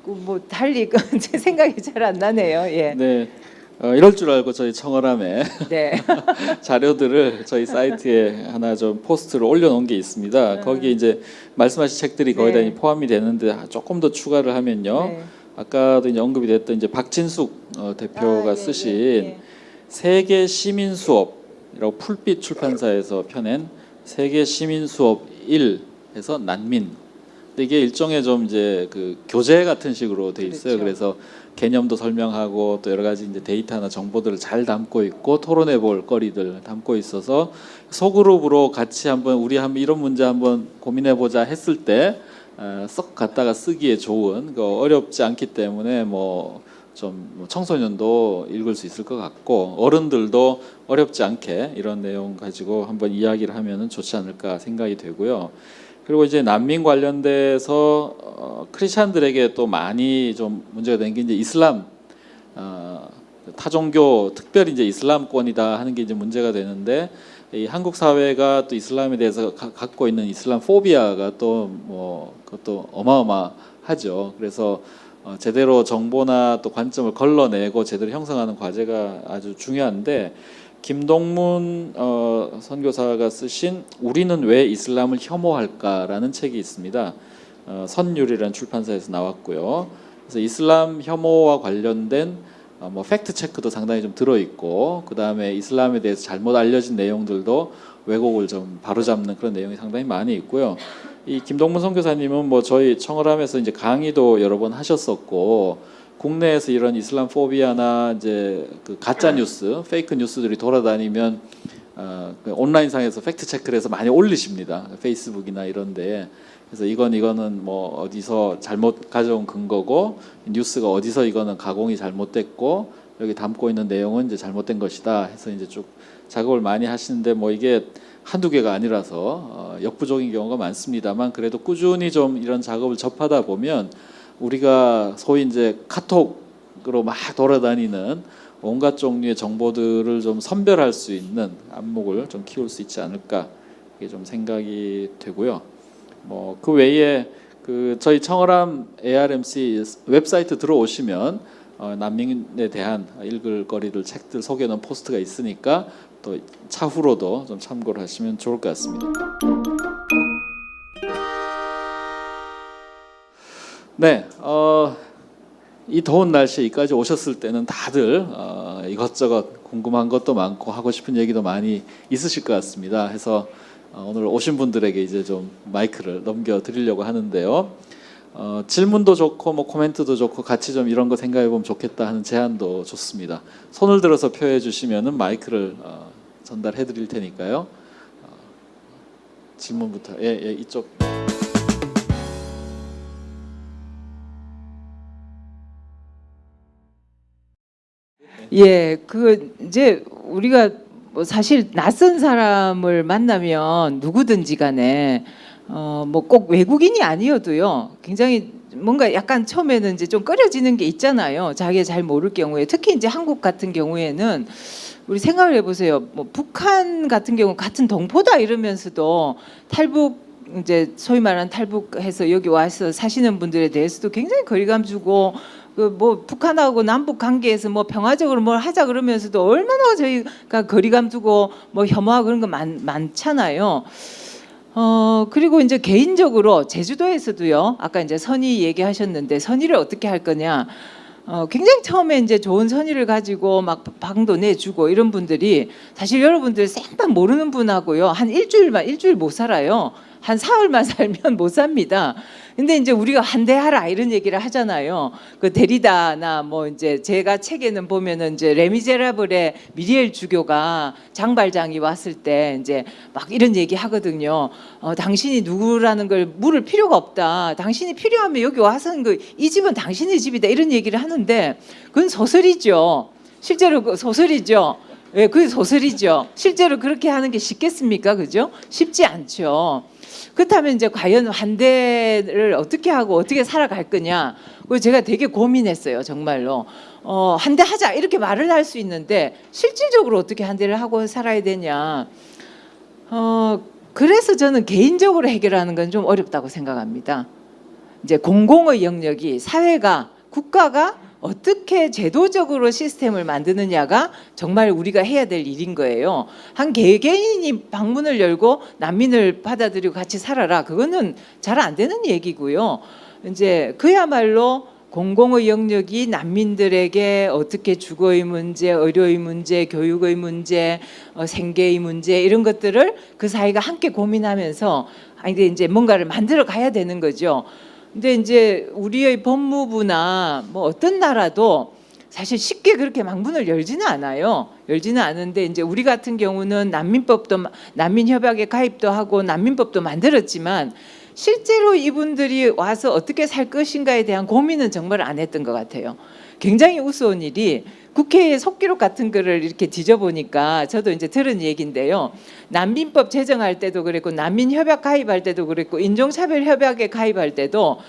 뭐 달리 제 생각이 잘 안 나네요. 예. 네. 이럴 줄 알고 저희 청어람에 네. 자료들을 저희 사이트에 하나 좀 포스트를 올려놓은 게 있습니다. 거기에 이제 말씀하신 책들이 거의 다 네. 포함이 되는데 조금 더 추가를 하면요. 네. 아까도 이제 언급이 됐던 이제 박진숙 대표가 쓰신 세계 시민 수업이라고 풀빛 출판사에서 펴낸 세계 시민 수업 1에서 난민. 근데 이게 일종의 좀 이제 그 교재 같은 식으로 돼 있어요. 그렇죠. 그래서 개념도 설명하고 또 여러 가지 이제 데이터나 정보들을 잘 담고 있고 토론해 볼 거리들 담고 있어서 소그룹으로 같이 한번 우리 한번 이런 문제 한번 고민해 보자 했을 때 썩 갖다가 쓰기에 좋은 어렵지 않기 때문에 좀 청소년도 읽을 수 있을 것 같고 어른들도 어렵지 않게 이런 내용 가지고 한번 이야기를 하면은 좋지 않을까 생각이 되고요. 그리고 이제 난민 관련돼서 크리스찬들에게 또 많이 좀 문제가 되는 게 이제 이슬람 타종교 특별히 이제 이슬람권이다 하는 게 이제 문제가 되는데 이 한국 사회가 또 이슬람에 대해서 갖고 있는 이슬람 포비아가 또 그것도 어마어마하죠. 그래서 제대로 정보나 또 관점을 걸러내고 제대로 형성하는 과제가 아주 중요한데 김동문 선교사가 쓰신 우리는 왜 이슬람을 혐오할까라는 책이 있습니다. 선율이라는 출판사에서 나왔고요. 그래서 이슬람 혐오와 관련된 팩트 체크도 상당히 좀 들어있고 그 다음에 이슬람에 대해서 잘못 알려진 내용들도 왜곡을 좀 바로잡는 그런 내용이 상당히 많이 있고요. 이 김동문 선교사님은 저희 청어람에서 이제 강의도 여러 번 하셨었고 국내에서 이런 이슬람 포비아나 이제 그 가짜 뉴스, 페이크 뉴스들이 돌아다니면 그 온라인상에서 팩트 체크를 해서 많이 올리십니다. 페이스북이나 이런데. 그래서 이거는 어디서 잘못 가져온 근거고 뉴스가 어디서 이거는 가공이 잘못됐고 여기 담고 있는 내용은 이제 잘못된 것이다 해서 이제 쭉 작업을 많이 하시는데 이게 한두 개가 아니라서 역부족인 경우가 많습니다만 그래도 꾸준히 좀 이런 작업을 접하다 보면 우리가 소위 이제 카톡으로 막 돌아다니는 온갖 종류의 정보들을 좀 선별할 수 있는 안목을 좀 키울 수 있지 않을까 이게 좀 생각이 되고요. 그 외에 그 저희 청어람 ARMC 웹사이트 들어오시면 난민에 대한 읽을 거리들 책들 소개하는 포스트가 있으니까 또 차후로도 좀 참고를 하시면 좋을 것 같습니다. 네, 이 더운 날씨에 여기까지 오셨을 때는 다들 이것저것 궁금한 것도 많고 하고 싶은 얘기도 많이 있으실 것 같습니다. 해서 오늘 오신 분들에게 이제 좀 마이크를 넘겨드리려고 하는데요. 질문도 좋고 코멘트도 좋고 같이 좀 이런 거 생각해 보면 좋겠다 하는 제안도 좋습니다. 손을 들어서 표해 주시면은 마이크를 전달해 드릴 테니까요. 질문부터 예, 이쪽. 예, 이제 우리가 사실 낯선 사람을 만나면 누구든지 간에 꼭 외국인이 아니어도요. 굉장히 뭔가 약간 처음에는 이제 좀 꺼려지는 게 있잖아요. 자기가 잘 모를 경우에 특히 이제 한국 같은 경우에는 우리 생각을 해보세요. 북한 같은 경우 같은 동포다 이러면서도 탈북 이제 소위 말하는 탈북해서 여기 와서 사시는 분들에 대해서도 굉장히 거리감 주고 북한하고 남북 관계에서 평화적으로 뭘 하자 그러면서도 얼마나 저희가 거리감 두고 혐오하고 그런 거 많잖아요. 그리고 이제 개인적으로 제주도에서도요. 아까 이제 선의 얘기하셨는데 선의를 어떻게 할 거냐. 굉장히 처음에 이제 좋은 선의를 가지고 막 방도 내주고 이런 분들이 사실 여러분들 생판 모르는 분하고요. 한 일주일 못 살아요. 한 사흘만 살면 못 삽니다. 근데 이제 우리가 환대하라 이런 얘기를 하잖아요. 그 데리다나 이제 제가 책에는 보면은 이제 레미제라블의 미리엘 주교가 장발장이 왔을 때 이제 막 이런 얘기 하거든요. 당신이 누구라는 걸 물을 필요가 없다. 당신이 필요하면 여기 와서 이 집은 당신의 집이다 이런 얘기를 하는데 그건 소설이죠. 실제로 소설이죠. 예, 그게 소설이죠. 실제로 그렇게 하는 게 쉽겠습니까? 그죠? 쉽지 않죠. 그렇다면 이제 과연 환대를 어떻게 하고 어떻게 살아갈 거냐. 그걸 제가 되게 고민했어요. 정말로. 환대하자 이렇게 말을 할 수 있는데 실질적으로 어떻게 환대를 하고 살아야 되냐. 그래서 저는 개인적으로 해결하는 건 좀 어렵다고 생각합니다. 이제 공공의 영역이 사회가 국가가 어떻게 제도적으로 시스템을 만드느냐가 정말 우리가 해야 될 일인 거예요. 한 개개인이 방문을 열고 난민을 받아들이고 같이 살아라. 그거는 잘 안 되는 얘기고요. 이제 그야말로 공공의 영역이 난민들에게 어떻게 주거의 문제, 의료의 문제, 교육의 문제, 생계의 문제 이런 것들을 그 사이가 함께 고민하면서 이제 뭔가를 만들어 가야 되는 거죠. 근데 이제 우리의 법무부나 뭐 어떤 나라도 사실 쉽게 그렇게 망문을 열지는 않아요. 열지는 않은데 이제 우리 같은 경우는 난민 협약에 가입도 하고 난민법도 만들었지만 실제로 이분들이 와서 어떻게 살 것인가에 대한 고민은 정말 안 했던 것 같아요. 굉장히 우스운 일이 국회의 속기록 같은 거를 이렇게 뒤져보니까 저도 이제 들은 얘기인데요. 난민법 제정할 때도 그랬고 난민협약 가입할 때도 그랬고 인종차별협약에 가입할 때도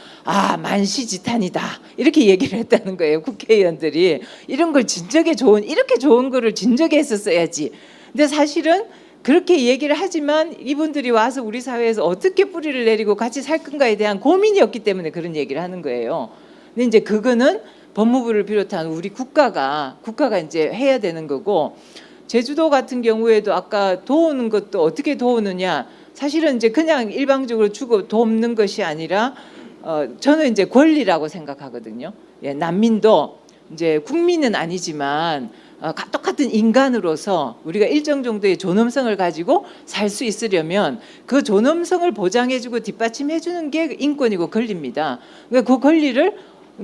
만시지탄이다 이렇게 얘기를 했다는 거예요. 국회의원들이 이런 걸 이렇게 좋은 거를 진작에 했었어야지. 근데 사실은 그렇게 얘기를 하지만 이분들이 와서 우리 사회에서 어떻게 뿌리를 내리고 같이 살 건가에 대한 고민이 없기 때문에 그런 얘기를 하는 거예요. 근데 이제 그거는 법무부를 비롯한 우리 국가가 이제 해야 되는 거고, 제주도 같은 경우에도 아까 도우는 것도 어떻게 도우느냐, 사실은 이제 그냥 일방적으로 주고 돕는 것이 아니라 저는 이제 권리라고 생각하거든요. 예, 난민도 이제 국민은 아니지만 똑같은 인간으로서 우리가 일정 정도의 존엄성을 가지고 살 수 있으려면 그 존엄성을 보장해주고 뒷받침해주는 게 인권이고 권리입니다. 그러니까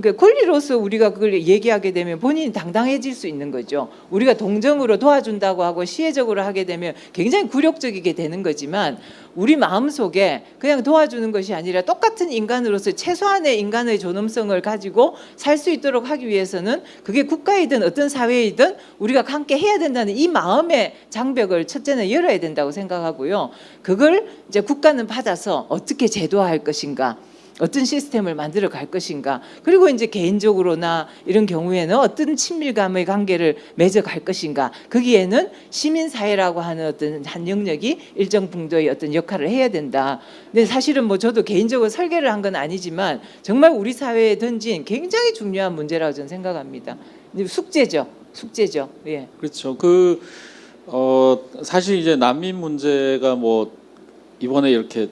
그 권리로서 우리가 그걸 얘기하게 되면 본인이 당당해질 수 있는 거죠. 우리가 동정으로 도와준다고 하고 시혜적으로 하게 되면 굉장히 굴욕적이게 되는 거지만 우리 마음속에 그냥 도와주는 것이 아니라 똑같은 인간으로서 최소한의 인간의 존엄성을 가지고 살 수 있도록 하기 위해서는 그게 국가이든 어떤 사회이든 우리가 함께 해야 된다는 이 마음의 장벽을 첫째는 열어야 된다고 생각하고요. 그걸 이제 국가는 받아서 어떻게 제도화할 것인가, 어떤 시스템을 만들어 갈 것인가, 그리고 이제 개인적으로나 이런 경우에는 어떤 친밀감의 관계를 맺어 갈 것인가, 거기에는 시민사회라고 하는 어떤 한 영역이 일정 정도의 어떤 역할을 해야 된다. 근데 사실은 뭐 저도 개인적으로 설계를 한 건 아니지만 정말 우리 사회에 던진 굉장히 중요한 문제라고 저는 생각합니다. 숙제죠. 예. 그렇죠. 사실 이제 난민 문제가 뭐 이번에 이렇게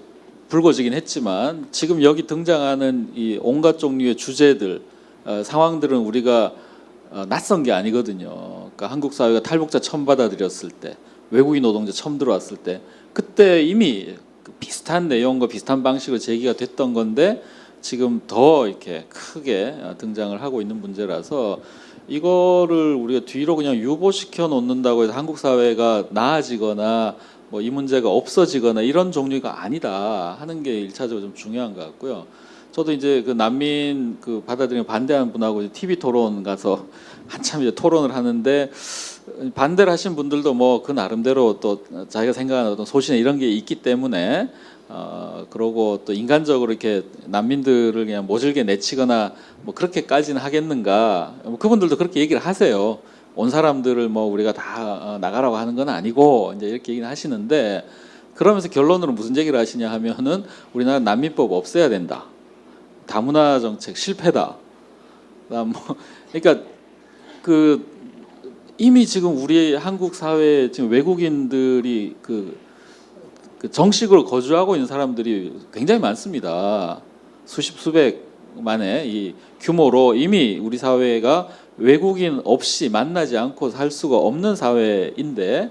불거지긴 했지만 지금 여기 등장하는 이 온갖 종류의 주제들, 상황들은 우리가 낯선 게 아니거든요. 그러니까 한국 사회가 탈북자 처음 받아들였을 때, 외국인 노동자 처음 들어왔을 때, 그때 이미 비슷한 내용과 비슷한 방식으로 제기가 됐던 건데 지금 더 이렇게 크게 등장을 하고 있는 문제라서 이거를 우리가 뒤로 그냥 유보시켜 놓는다고 해서 한국 사회가 나아지거나 뭐 이 문제가 없어지거나 이런 종류가 아니다 하는 게 일차적으로 좀 중요한 것 같고요. 저도 이제 그 난민 받아들이는 반대하는 분하고 TV 토론 가서 한참 이제 토론을 하는데 반대를 하신 분들도 뭐 그 나름대로 또 자기가 생각하는 어떤 소신에 이런 게 있기 때문에 그러고 또 인간적으로 이렇게 난민들을 그냥 모질게 내치거나 뭐 그렇게까지는 하겠는가, 뭐 그분들도 그렇게 얘기를 하세요. 온 사람들을 뭐 우리가 다 나가라고 하는 건 아니고 이제 이렇게 얘기는 하시는데, 그러면서 결론으로 무슨 얘기를 하시냐 하면은 우리나라 난민법 없애야 된다, 다문화 정책 실패다. 그러니까 이미 지금 우리 한국 사회에 지금 외국인들이 정식으로 거주하고 있는 사람들이 굉장히 많습니다. 수백만의 이 규모로 이미 우리 사회가 외국인 없이 만나지 않고 살 수가 없는 사회인데,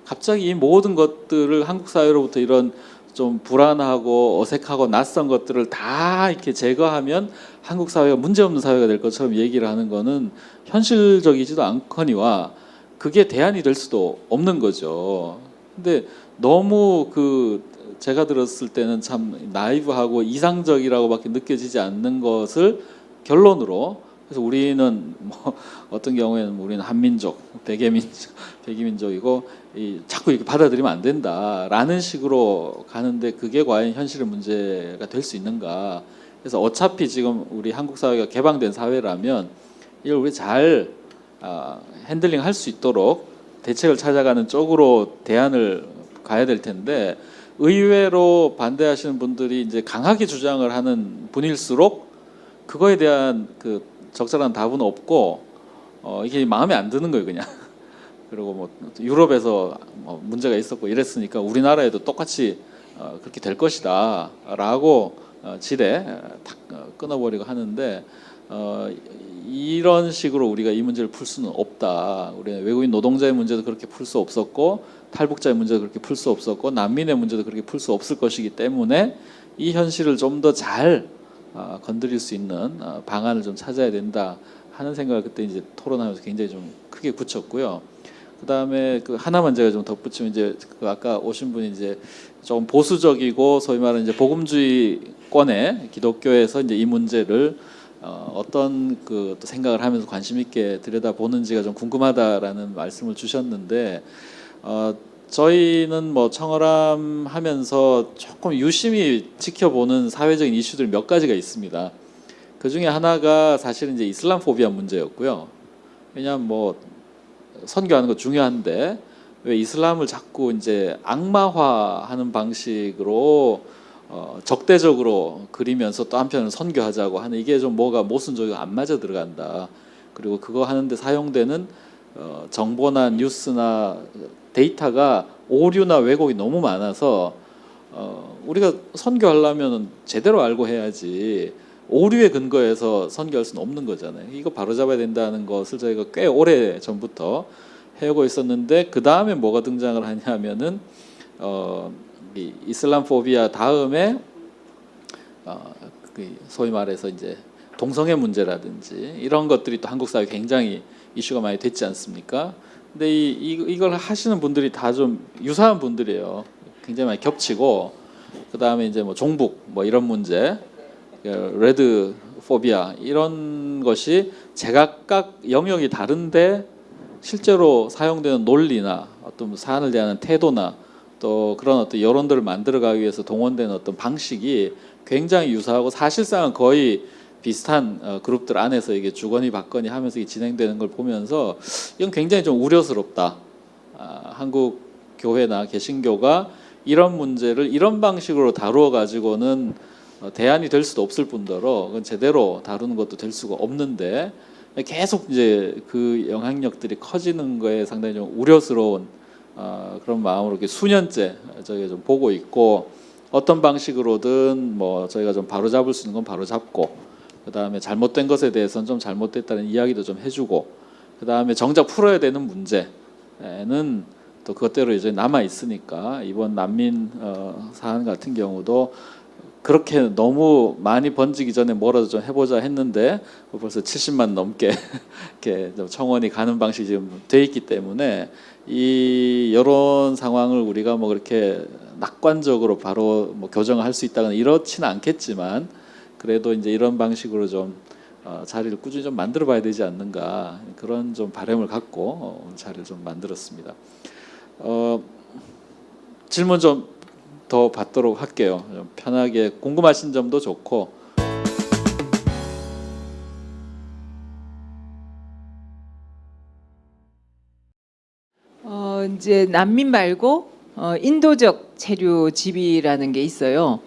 갑자기 이 모든 것들을 한국 사회로부터 이런 좀 불안하고 어색하고 낯선 것들을 다 이렇게 제거하면 한국 사회가 문제없는 사회가 될 것처럼 얘기를 하는 거는 현실적이지도 않거니와 그게 대안이 될 수도 없는 거죠. 근데 너무 제가 들었을 때는 참 나이브하고 이상적이라고밖에 느껴지지 않는 것을 결론으로, 그래서 우리는 뭐 어떤 경우에는 우리는 한민족, 백이민족이고 자꾸 이렇게 받아들이면 안 된다라는 식으로 가는데 그게 과연 현실의 문제가 될 수 있는가? 그래서 어차피 지금 우리 한국 사회가 개방된 사회라면 이걸 우리 잘 핸들링 할 수 있도록 대책을 찾아가는 쪽으로 대안을 가야 될 텐데, 의외로 반대하시는 분들이 이제 강하게 주장을 하는 분일수록 그거에 대한 적절한 답은 없고 이게 마음에 안 드는 거예요, 그냥. 그리고 뭐 유럽에서 뭐 문제가 있었고 이랬으니까 우리나라에도 똑같이 그렇게 될 것이다라고 지레 탁 끊어버리고 하는데, 이런 식으로 우리가 이 문제를 풀 수는 없다. 우리는 외국인 노동자의 문제도 그렇게 풀 수 없었고 탈북자의 문제도 그렇게 풀 수 없었고 난민의 문제도 그렇게 풀 수 없을 것이기 때문에 이 현실을 좀 더 잘 건드릴 수 있는 방안을 좀 찾아야 된다 하는 생각을 그때 이제 토론하면서 굉장히 좀 크게 굳혔고요. 그다음에 그 하나만 제가 좀 덧붙이면 이제 그 아까 오신 분이 이제 좀 보수적이고 소위 말하는 이제 복음주의권의 기독교에서 이제 이 문제를 어떤 그 또 생각을 하면서 관심 있게 들여다 보는지가 좀 궁금하다라는 말씀을 주셨는데 저희는 뭐 청어람 하면서 조금 유심히 지켜보는 사회적인 이슈들 몇 가지가 있습니다. 그 중에 하나가 사실은 이제 이슬람 포비아 문제였고요. 왜냐하면 뭐 선교하는 거 중요한데 왜 이슬람을 자꾸 이제 악마화하는 방식으로 적대적으로 그리면서 또 한편으로 선교하자고 하는 이게 좀 뭐가 모순적이고 안 맞아 들어간다. 그리고 그거 하는데 사용되는 정보나 뉴스나 데이터가 오류나 왜곡이 너무 많아서 우리가 선교하려면 제대로 알고 해야지 오류에 근거해서 선교할 수는 없는 거잖아요. 이거 바로잡아야 된다는 것을 저희가 꽤 오래 전부터 해오고 있었는데 그 다음에 뭐가 등장을 하냐면은 이 이슬람 포비아 다음에 그 소위 말해서 이제 동성애 문제라든지 이런 것들이 또 한국 사회에 굉장히 이슈가 많이 됐지 않습니까? 근데 이걸 하시는 분들이 다 좀 유사한 분들이에요. 굉장히 많이 겹치고 그 다음에 이제 뭐 종북 뭐 이런 문제, 레드 포비아 이런 것이 제각각 영역이 다른데 실제로 사용되는 논리나 어떤 사안을 대하는 태도나 또 그런 어떤 여론들을 만들어가기 위해서 동원되는 어떤 방식이 굉장히 유사하고 사실상은 거의 비슷한 그룹들 안에서 이게 주거니 받거니 하면서 진행되는 걸 보면서 이건 굉장히 좀 우려스럽다. 한국 교회나 개신교가 이런 문제를 이런 방식으로 다루어 가지고는 대안이 될 수도 없을 뿐더러 그건 제대로 다루는 것도 될 수가 없는데 계속 이제 그 영향력들이 커지는 거에 상당히 좀 우려스러운 그런 마음으로 이렇게 수년째 저희가 좀 보고 있고 어떤 방식으로든 뭐 저희가 좀 바로잡을 수 있는 건 바로잡고 그 다음에 잘못된 것에 대해서는 좀 잘못됐다는 이야기도 좀 해주고 그 다음에 정작 풀어야 되는 문제는 또 그것대로 이제 남아 있으니까 이번 난민 사안 같은 경우도 그렇게 너무 많이 번지기 전에 뭐라도 좀 해보자 했는데 벌써 70만 넘게 이렇게 청원이 가는 방식이 지금 돼 있기 때문에 이 이런 상황을 우리가 뭐 그렇게 낙관적으로 바로 뭐 교정할 수 있다거나 이렇지는 않겠지만 그래도 이제 이런 방식으로 좀 자리를 꾸준히 좀 만들어봐야 되지 않는가 그런 좀 바람을 갖고 자리를 좀 만들었습니다. 질문 좀 더 받도록 할게요. 좀 편하게 궁금하신 점도 좋고. 이제 난민 말고 인도적 체류 지비라는 게 있어요.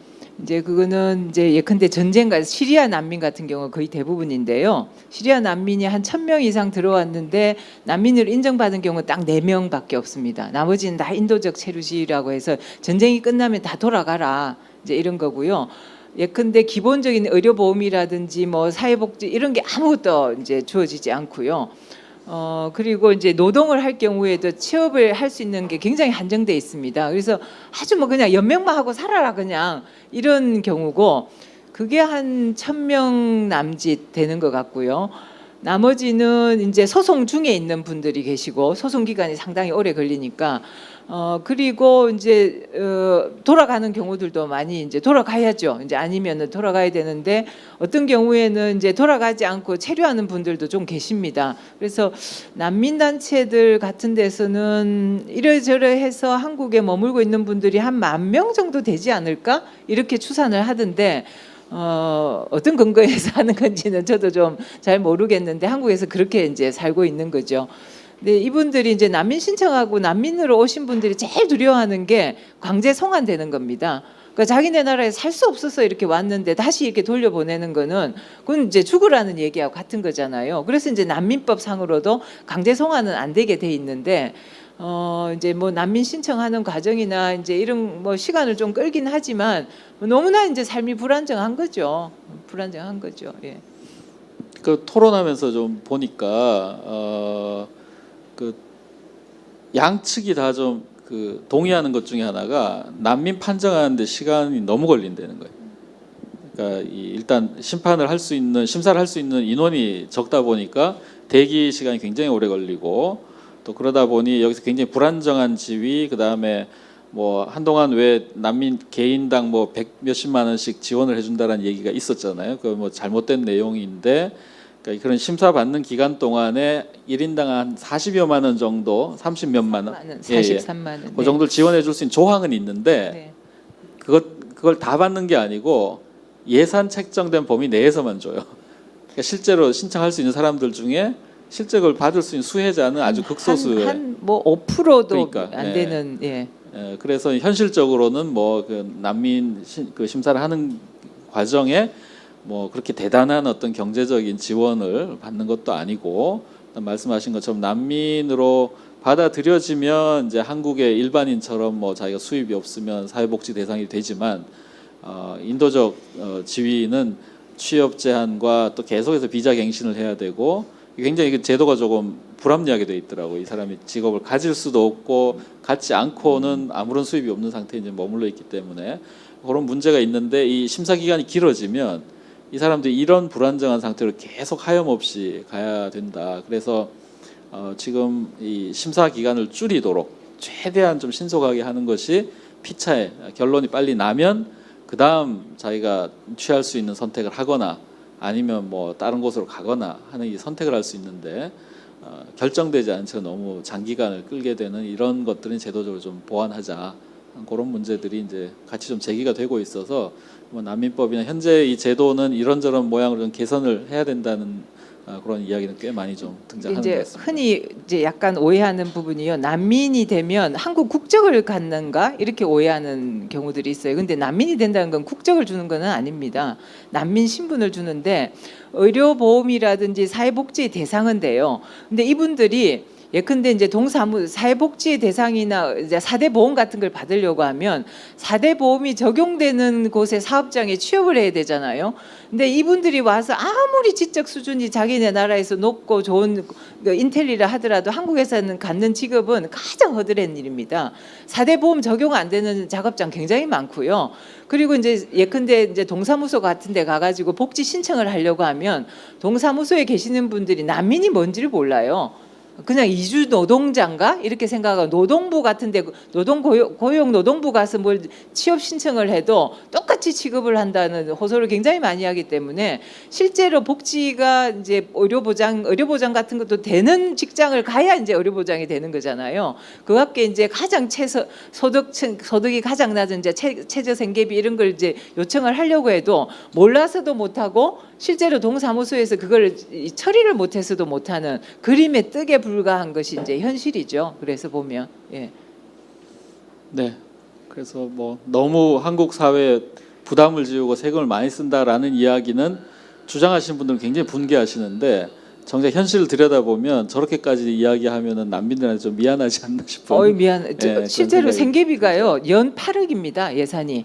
이제 그거는 이제 예컨대 전쟁과 시리아 난민 같은 경우 거의 대부분인데요. 시리아 난민이 한 1,000명 이상 들어왔는데 난민으로 인정받은 경우 딱 4명밖에 없습니다. 나머지는 다 인도적 체류지라고 해서 전쟁이 끝나면 다 돌아가라 이제 이런 거고요. 예컨대 기본적인 의료보험이라든지 뭐 사회복지 이런 게 아무것도 이제 주어지지 않고요. 그리고 이제 노동을 할 경우에도 취업을 할 수 있는 게 굉장히 한정돼 있습니다. 그래서 아주 뭐 그냥 연명만 하고 살아라 그냥 이런 경우고 그게 한 1,000명 남짓 되는 것 같고요. 나머지는 이제 소송 중에 있는 분들이 계시고 소송 기간이 상당히 오래 걸리니까 그리고 이제 돌아가는 경우들도 많이 이제 돌아가야죠. 이제 아니면은 돌아가야 되는데 어떤 경우에는 이제 돌아가지 않고 체류하는 분들도 좀 계십니다. 그래서 난민 단체들 같은 데서는 이래저래 해서 한국에 머물고 있는 분들이 한 10,000명 정도 되지 않을까 이렇게 추산을 하던데. 어떤 근거에서 하는 건지는 저도 좀 잘 모르겠는데 한국에서 그렇게 이제 살고 있는 거죠. 근데 이분들이 이제 난민 신청하고 난민으로 오신 분들이 제일 두려워하는 게 강제 송환되는 겁니다. 그러니까 자기네 나라에 살 수 없어서 이렇게 왔는데 다시 이렇게 돌려보내는 거는 그건 이제 죽으라는 얘기하고 같은 거잖아요. 그래서 이제 난민법 상으로도 강제 송환은 안 되게 돼 있는데 이제 뭐 난민 신청하는 과정이나 이제 이런 뭐 시간을 좀 끌긴 하지만 너무나 이제 삶이 불안정한 거죠. 불안정한 거죠. 예. 그 토론하면서 좀 보니까 그 양측이 다 좀 그 동의하는 것 중에 하나가 난민 판정하는데 시간이 너무 걸린다는 거예요. 그러니까 일단 심사를 할 수 있는 인원이 적다 보니까 대기 시간이 굉장히 오래 걸리고 또 그러다 보니 여기서 굉장히 불안정한 지위, 그다음에 뭐 한동안 왜 난민 개인당 뭐 100 몇십만 원씩 지원을 해준다라는 얘기가 있었잖아요. 그 뭐 잘못된 내용인데, 그러니까 그런 심사 받는 기간 동안에 1인당 한 40여만 원 정도, 30 몇만 원, 43만 원. 그 정도를 지원해 줄 수 있는 조항은 있는데 그걸 다 받는 게 아니고 예산 책정된 범위 내에서만 줘요. 그러니까 실제로 신청할 수 있는 사람들 중에 실제 그걸 받을 수 있는 수혜자는 아주 극소수예요. 한뭐 5%도 그러니까, 안 되는. 그래서 현실적으로는 뭐 그 난민 그 심사를 하는 과정에 뭐 그렇게 대단한 어떤 경제적인 지원을 받는 것도 아니고, 말씀하신 것처럼 난민으로 받아들여지면 이제 한국의 일반인처럼 뭐 자기가 수입이 없으면 사회복지 대상이 되지만 인도적 지위는 취업 제한과 또 계속해서 비자 갱신을 해야 되고, 굉장히 그 제도가 조금 불합리하게 돼 있더라고요. 이 사람이 직업을 가질 수도 없고 갖지 않고는 아무런 수입이 없는 상태에 이제 머물러 있기 때문에 그런 문제가 있는데, 이 심사 기간이 길어지면 이 사람들이 이런 불안정한 상태로 계속 하염없이 가야 된다. 그래서 지금 이 심사 기간을 줄이도록 최대한 좀 신속하게 하는 것이 피차에 결론이 빨리 나면 그 다음 자기가 취할 수 있는 선택을 하거나 아니면 뭐 다른 곳으로 가거나 하는 이 선택을 할 수 있는데, 결정되지 않은 채 너무 장기간을 끌게 되는 이런 것들은 제도적으로 좀 보완하자, 그런 문제들이 이제 같이 좀 제기가 되고 있어서 뭐 난민법이나 현재 이 제도는 이런저런 모양으로 좀 개선을 해야 된다는 그런 이야기는 꽤 많이 좀 등장하는 것 이제 같습니다. 흔히 이제 약간 오해하는 부분이요. 난민이 되면 한국 국적을 갖는가 이렇게 오해하는 경우들이 있어요. 근데 난민이 된다는 건 국적을 주는 건 아닙니다. 난민 신분을 주는데 의료보험이라든지 사회복지 대상은 돼요. 근데 이분들이 예컨대 이제 사회복지 대상이나 이제 4대 보험 같은 걸 받으려고 하면 4대 보험이 적용되는 곳에 사업장에 취업을 해야 되잖아요. 근데 이분들이 와서 아무리 지적 수준이 자기네 나라에서 높고 좋은 인텔리라 하더라도 한국에서는 갖는 직업은 가장 허드렛 일입니다. 4대 보험 적용 안 되는 작업장 굉장히 많고요. 그리고 이제 예컨대 이제 동사무소 같은 데 가가지고 복지 신청을 하려고 하면 동사무소에 계시는 분들이 난민이 뭔지를 몰라요. 그냥 이주 노동자인가 이렇게 생각하고, 노동부 같은데 고용노동부 가서 뭘 취업 신청을 해도 똑같이 취급을 한다는 호소를 굉장히 많이 하기 때문에 실제로 복지가 이제 의료보장 같은 것도 되는 직장을 가야 이제 의료보장이 되는 거잖아요. 그 밖에 이제 가장 소득이 가장 낮은 이제 최저생계비 이런 걸 이제 요청을 하려고 해도 몰라서도 못하고 실제로 동사무소에서 그걸 처리를 못해서도 못하는 그림의 떡에 불과한 것이 이제 현실이죠. 그래서 보면 네, 그래서 뭐 너무 한국 사회에 부담을 지우고 세금을 많이 쓴다라는 이야기는 주장하시는 분들은 굉장히 분개하시는데, 정작 현실을 들여다보면 저렇게까지 이야기하면은 난민들한테 좀 미안하지 않나 싶어요. 실제로 생계비가요 연 8억입니다. 예산이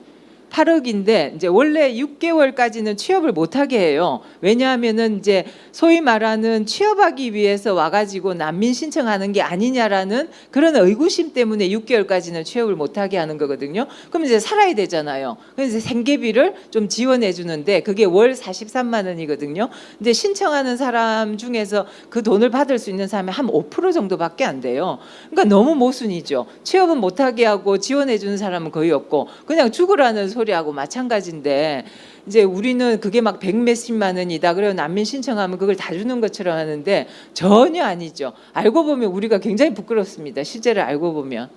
8억인데 이제 원래 6개월까지는 취업을 못하게 해요. 왜냐하면은 이제 소위 말하는 취업하기 위해서 와가지고 난민 신청하는 게 아니냐라는 그런 의구심 때문에 6개월까지는 취업을 못하게 하는 거거든요. 그럼 이제 살아야 되잖아요. 그래서 생계비를 좀 지원해 주는데 그게 월 43만 원이거든요. 근데 신청하는 사람 중에서 그 돈을 받을 수 있는 사람이 한 5% 정도밖에 안 돼요. 그러니까 너무 모순이죠. 취업은 못하게 하고 지원해 주는 사람은 거의 없고 그냥 죽으라는 소리하고 마찬가지인데, 이제 우리는 그게 막 100몇십만 원이다 그래서 난민 신청하면 그걸 다 주는 것처럼 하는데 전혀 아니죠. 알고 보면 우리가 굉장히 부끄럽습니다. 실제로 알고 보면.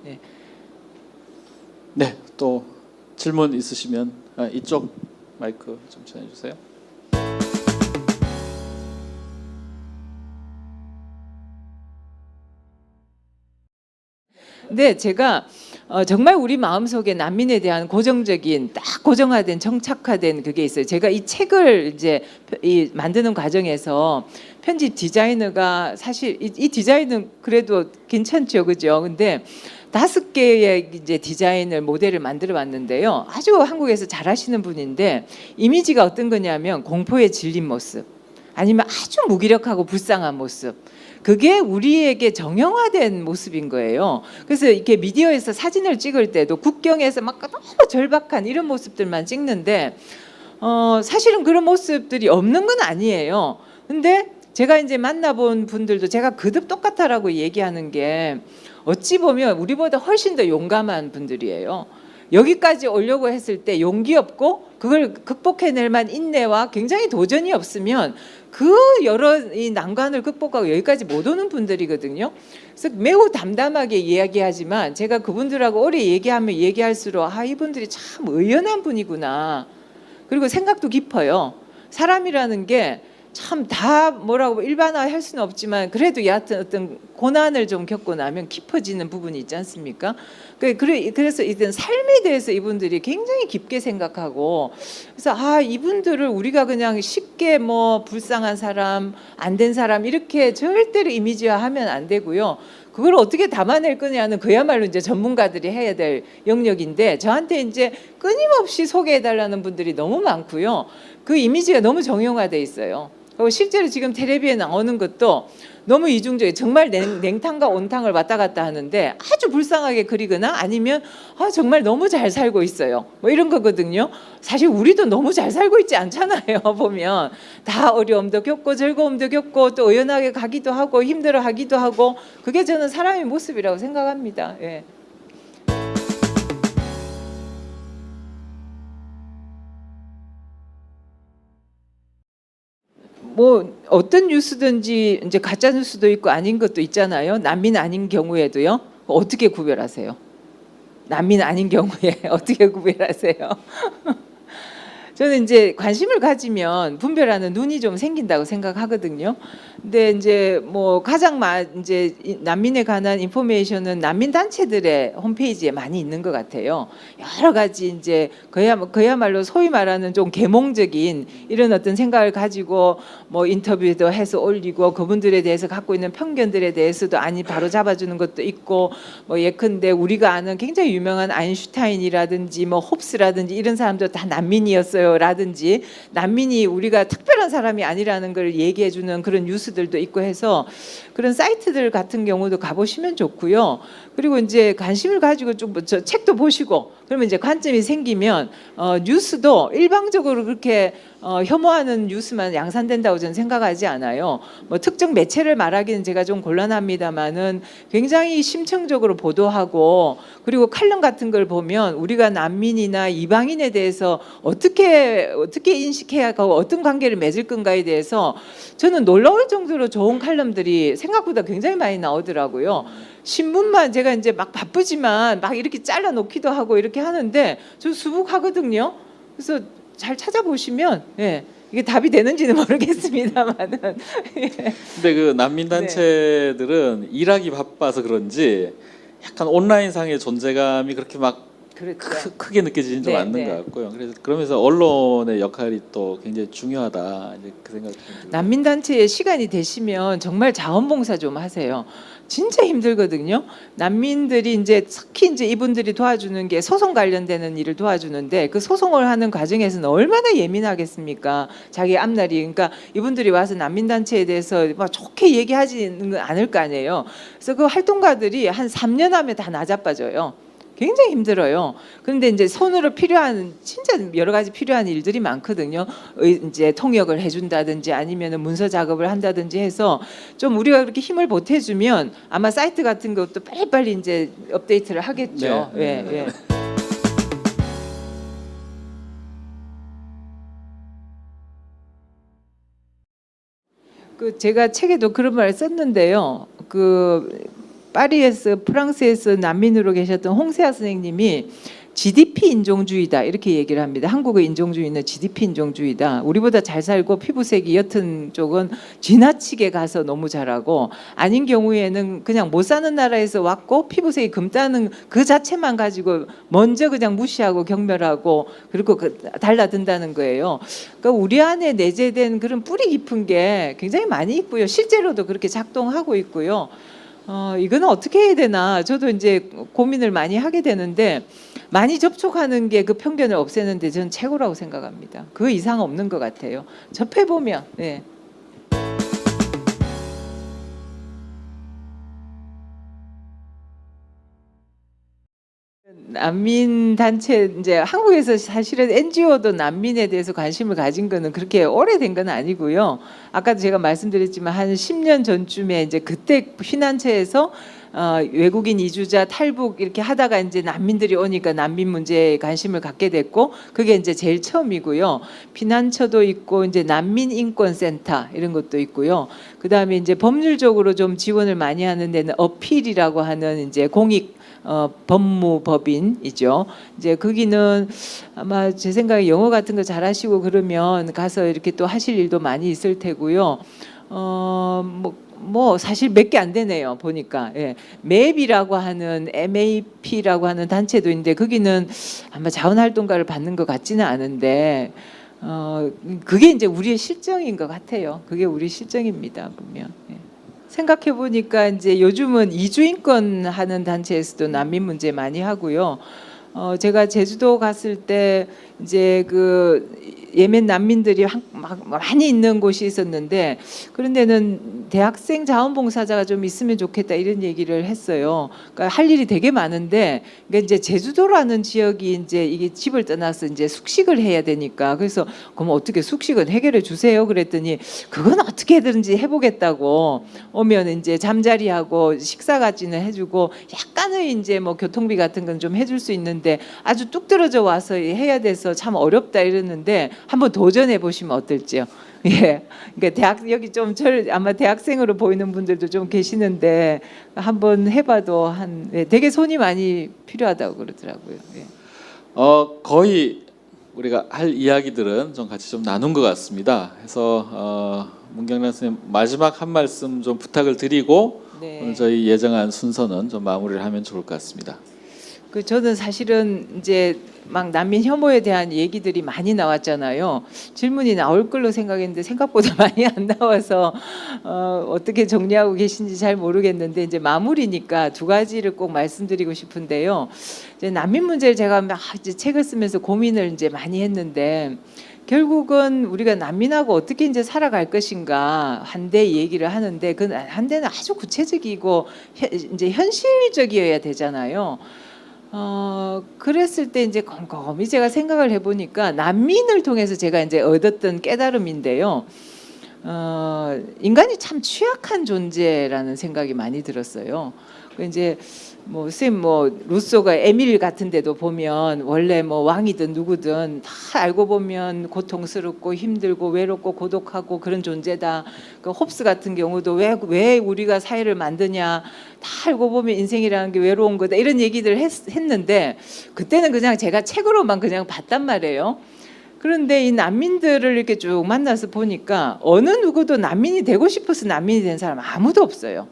네, 또 질문 있으시면 이쪽 마이크 좀 전해주세요. 네, 제가 정말 우리 마음속에 난민에 대한 고정적인 딱 고정화된 정착화된 그게 있어요. 제가 이 책을 이제 만드는 과정에서 편집 디자이너가 사실 이 디자인은 그래도 괜찮죠, 그죠? 근데 5개의 이제 디자인을 모델을 만들어 봤는데요. 아주 한국에서 잘하시는 분인데 이미지가 어떤 거냐면 공포에 질린 모습. 아니면 아주 무기력하고 불쌍한 모습. 그게 우리에게 정형화된 모습인 거예요. 그래서 이렇게 미디어에서 사진을 찍을 때도 국경에서 막 너무 절박한 이런 모습들만 찍는데 사실은 그런 모습들이 없는 건 아니에요. 근데 제가 이제 만나본 분들도 제가 그듭 똑같아라고 얘기하는 게 어찌 보면 우리보다 훨씬 더 용감한 분들이에요. 여기까지 오려고 했을 때 용기 없고 그걸 극복해낼 만 인내와 굉장히 도전이 없으면 그 여러 이 난관을 극복하고 여기까지 못 오는 분들이거든요. 그래서 매우 담담하게 이야기하지만 제가 그분들하고 오래 얘기하면 얘기할수록 이분들이 참 의연한 분이구나. 그리고 생각도 깊어요. 사람이라는 게 참 다 뭐라고 일반화할 수는 없지만 그래도 여하튼 어떤 고난을 좀 겪고 나면 깊어지는 부분이 있지 않습니까? 그래서 이런 삶에 대해서 이분들이 굉장히 깊게 생각하고 그래서 이분들을 우리가 그냥 쉽게 뭐 불쌍한 사람, 안 된 사람 이렇게 절대로 이미지화하면 안 되고요. 그걸 어떻게 담아낼 거냐는 그야말로 이제 전문가들이 해야 될 영역인데 저한테 이제 끊임없이 소개해달라는 분들이 너무 많고요. 그 이미지가 너무 정형화돼 있어요. 그리고 실제로 지금 텔레비에 나오는 것도 너무 이중적이에요. 정말 냉탕과 온탕을 왔다 갔다 하는데 아주 불쌍하게 그리거나 아니면 정말 너무 잘 살고 있어요. 뭐 이런 거거든요. 사실 우리도 너무 잘 살고 있지 않잖아요. 보면 다 어려움도 겪고 즐거움도 겪고 또 의연하게 가기도 하고 힘들어하기도 하고 그게 저는 사람의 모습이라고 생각합니다. 예. 뭐 어떤 뉴스든지 이제 가짜 뉴스도 있고 아닌 것도 있잖아요. 난민 아닌 경우에도요. 어떻게 구별하세요? 난민 아닌 경우에 어떻게 구별하세요? 저는 이제 관심을 가지면 분별하는 눈이 좀 생긴다고 생각하거든요. 근데 이제 뭐 가장 이제 난민에 관한 인포메이션은 난민 단체들의 홈페이지에 많이 있는 것 같아요. 여러 가지 이제 그야말로 소위 말하는 좀 계몽적인 이런 어떤 생각을 가지고 뭐 인터뷰도 해서 올리고 그분들에 대해서 갖고 있는 편견들에 대해서도 바로 잡아주는 것도 있고 뭐 예컨대 우리가 아는 굉장히 유명한 아인슈타인이라든지 뭐 홉스라든지 이런 사람들 다 난민이었어요. 라든지 난민이 우리가 특별한 사람이 아니라는 걸 얘기해주는 그런 뉴스들도 있고 해서 그런 사이트들 같은 경우도 가보시면 좋고요. 그리고 이제 관심을 가지고 좀 저 책도 보시고 그러면 이제 관점이 생기면 뉴스도 일방적으로 그렇게 혐오하는 뉴스만 양산된다고 저는 생각하지 않아요. 뭐 특정 매체를 말하기는 제가 좀 곤란합니다만은 굉장히 심층적으로 보도하고 그리고 칼럼 같은 걸 보면 우리가 난민이나 이방인에 대해서 어떻게 인식해야 하고 어떤 관계를 맺을 건가에 대해서 저는 놀라울 정도로 좋은 칼럼들이 생각보다 굉장히 많이 나오더라고요. 신문만 제가 이제 막 바쁘지만 막 이렇게 잘라 놓기도 하고 이렇게 하는데 저 수북하거든요. 그래서 잘 찾아보시면 이게 답이 되는지는 모르겠습니다만은. 근데 그 난민 단체들은 일하기 바빠서 그런지 약간 온라인상의 존재감이 그렇게 막 그렇죠. 크게 느껴지는 좀 않는 것 같고요. 그래서 그러면서 언론의 역할이 또 굉장히 중요하다 이제 그 생각이 듭니다. 난민 단체에 시간이 되시면 정말 자원봉사 좀 하세요. 진짜 힘들거든요. 난민들이 이제 특히 이제 이분들이 도와주는 게 소송 관련되는 일을 도와주는데 그 소송을 하는 과정에서는 얼마나 예민하겠습니까? 자기 앞날이. 그러니까 이분들이 와서 난민 단체에 대해서 막 좋게 얘기하지는 않을 거 아니에요. 그래서 그 활동가들이 한 3년 하면 다 나자빠져요. 굉장히 힘들어요. 그런데 이제 손으로 필요한 진짜 여러 가지 필요한 일들이 많거든요. 이제 통역을 해준다든지 아니면 문서 작업을 한다든지 해서 좀 우리가 그렇게 힘을 보태주면 아마 사이트 같은 것도 빨리빨리 이제 업데이트를 하겠죠. 예. 그 제가 책에도 그런 말을 썼는데요. 파리에서 프랑스에서 난민으로 계셨던 홍세아 선생님이 GDP 인종주의다 이렇게 얘기를 합니다. 한국의 인종주의는 GDP 인종주의다. 우리보다 잘 살고 피부색이 옅은 쪽은 지나치게 가서 너무 잘하고 아닌 경우에는 그냥 못 사는 나라에서 왔고 피부색이 검다는 그 자체만 가지고 먼저 그냥 무시하고 경멸하고 그리고 달라든다는 거예요. 그러니까 우리 안에 내재된 그런 뿌리 깊은 게 굉장히 많이 있고요. 실제로도 그렇게 작동하고 있고요. 이거는 어떻게 해야 되나 저도 이제 고민을 많이 하게 되는데 많이 접촉하는 게 그 편견을 없애는데 저는 최고라고 생각합니다. 그 이상 없는 것 같아요. 접해보면 난민 단체 이제 한국에서 사실은 NGO도 난민에 대해서 관심을 가진 거는 그렇게 오래된 건 아니고요. 아까도 제가 말씀드렸지만 한 10년 전쯤에 이제 그때 피난처에서 외국인 이주자 탈북 이렇게 하다가 이제 난민들이 오니까 난민 문제에 관심을 갖게 됐고 그게 이제 제일 처음이고요. 피난처도 있고 이제 난민 인권 센터 이런 것도 있고요. 그다음에 이제 법률적으로 좀 지원을 많이 하는 데는 어필이라고 하는 이제 공익 법무법인이죠. 이제 거기는 아마 제 생각에 영어 같은 거 잘하시고 그러면 가서 이렇게 또 하실 일도 많이 있을 테고요. 뭐 사실 몇 개 안 되네요 보니까. 예. 맵이라고 하는 MAP라고 하는 단체도 있는데 거기는 아마 자원활동가를 받는 것 같지는 않은데 그게 이제 우리의 실정인 것 같아요. 그게 우리 실정입니다 보면. 예. 생각해 보니까 이제 요즘은 이주인권 하는 단체에서도 난민 문제 많이 하고요. 제가 제주도 갔을 때 이제 그 예멘 난민들이 막 많이 있는 곳이 있었는데 그런 데는 대학생 자원봉사자가 좀 있으면 좋겠다 이런 얘기를 했어요. 그러니까 할 일이 되게 많은데 그러니까 이제 제주도라는 지역이 이제 이게 집을 떠나서 이제 숙식을 해야 되니까 그래서 그럼 어떻게 숙식은 해결해 주세요 그랬더니 그건 어떻게든지 해보겠다고 오면 이제 잠자리하고 식사까지는 해주고 약간의 이제 뭐 교통비 같은 건 좀 해줄 수 있는데 아주 뚝 떨어져 와서 해야 돼서 참 어렵다 이러는데 한번 도전해 보시면 어떨지요. 예, 그러니까 여기 좀 아마 대학생으로 보이는 분들도 좀 계시는데 한번 해봐도 되게 손이 많이 필요하다고 그러더라고요. 예. 거의 우리가 할 이야기들은 좀 같이 좀 나눈 것 같습니다. 해서 문경란 선생님 마지막 한 말씀 좀 부탁을 드리고 네. 오늘 저희 예정한 순서는 좀 마무리를 하면 좋을 것 같습니다. 저는 사실은 이제 막 난민 혐오에 대한 얘기들이 많이 나왔잖아요. 질문이 나올 걸로 생각했는데 생각보다 많이 안 나와서 어떻게 정리하고 계신지 잘 모르겠는데 이제 마무리니까 두 가지를 꼭 말씀드리고 싶은데요. 이제 난민 문제를 제가 막 이제 책을 쓰면서 고민을 이제 많이 했는데 결국은 우리가 난민하고 어떻게 이제 살아갈 것인가 한대 얘기를 하는데 그 한대는 아주 구체적이고 이제 현실적이어야 되잖아요. 그랬을 때 이제 곰곰이 제가 생각을 해보니까 난민을 통해서 제가 이제 얻었던 깨달음인데요. 인간이 참 취약한 존재라는 생각이 많이 들었어요. 이제 선생님 루소가 에밀 같은 데도 보면 원래 왕이든 누구든 다 알고 보면 고통스럽고 힘들고 외롭고 고독하고 그런 존재다. 그 홉스 같은 경우도 왜 우리가 사회를 만드냐 다 알고 보면 인생이라는 게 외로운 거다 이런 얘기들 했는데 그때는 그냥 제가 책으로만 그냥 봤단 말이에요. 그런데 이 난민들을 이렇게 쭉 만나서 보니까 어느 누구도 난민이 되고 싶어서 난민이 된 사람 아무도 없어요.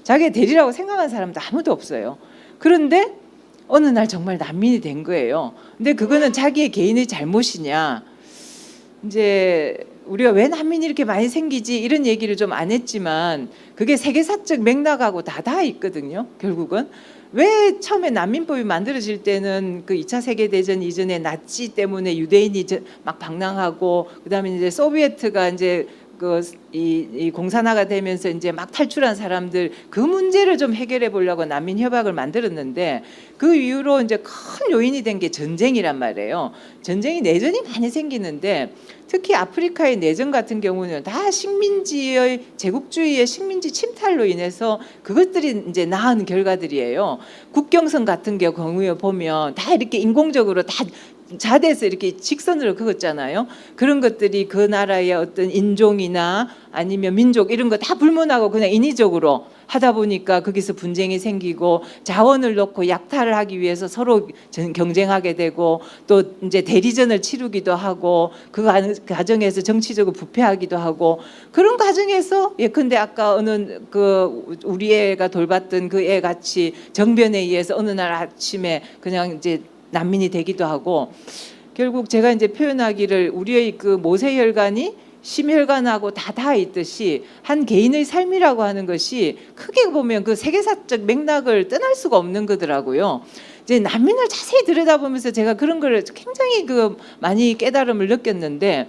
자기가 되리라고 생각한 사람도 아무도 없어요. 그런데 어느 날 정말 난민이 된 거예요. 근데 그거는 자기의 개인의 잘못이냐. 이제 우리가 왜 난민이 이렇게 많이 생기지 이런 얘기를 좀 안 했지만 그게 세계사적 맥락하고 다 있거든요. 결국은. 왜 처음에 난민법이 만들어질 때는 그 2차 세계대전 이전에 나치 때문에 유대인이 막 방랑하고 그다음에 이제 소비에트가 이제 이 공산화가 되면서 이제 막 탈출한 사람들 그 문제를 좀 해결해 보려고 난민 협약을 만들었는데 그 이후로 이제 큰 요인이 된 게 전쟁이란 말이에요. 전쟁이 내전이 많이 생기는데 특히 아프리카의 내전 같은 경우는 다 식민지의 제국주의의 식민지 침탈로 인해서 그것들이 이제 낳은 결과들이에요. 국경선 같은 경우에 보면 다 이렇게 인공적으로 다 자대에서 이렇게 직선으로 그었잖아요. 그런 것들이 그 나라의 어떤 인종이나 아니면 민족 이런 거 다 불문하고 그냥 인위적으로 하다 보니까 거기서 분쟁이 생기고 자원을 놓고 약탈을 하기 위해서 서로 경쟁하게 되고 또 이제 대리전을 치르기도 하고 그 과정에서 정치적으로 부패하기도 하고 그런 과정에서 예컨대 아까 어느 우리 애가 돌봤던 그 애 같이 정변에 의해서 어느 날 아침에 그냥 이제 난민이 되기도 하고 결국 제가 이제 표현하기를 우리의 그 모세혈관이 심혈관하고 다 있듯이 한 개인의 삶이라고 하는 것이 크게 보면 그 세계사적 맥락을 떠날 수가 없는 거더라고요. 이제 난민을 자세히 들여다보면서 제가 그런 걸 굉장히 많이 깨달음을 느꼈는데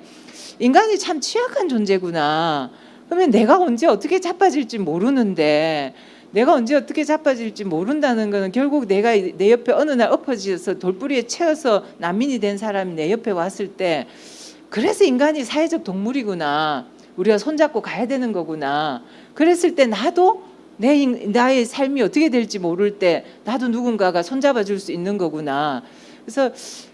인간이 참 취약한 존재구나. 그러면 내가 언제 어떻게 자빠질지 모르는데 내가 언제 어떻게 자빠질지 모른다는 거는 결국 내가 내 옆에 어느 날 엎어져서 돌부리에 채워서 난민이 된 사람이 내 옆에 왔을 때 그래서 인간이 사회적 동물이구나. 우리가 손잡고 가야 되는 거구나. 그랬을 때 나도 나의 삶이 어떻게 될지 모를 때 나도 누군가가 손잡아 줄 수 있는 거구나. 그래서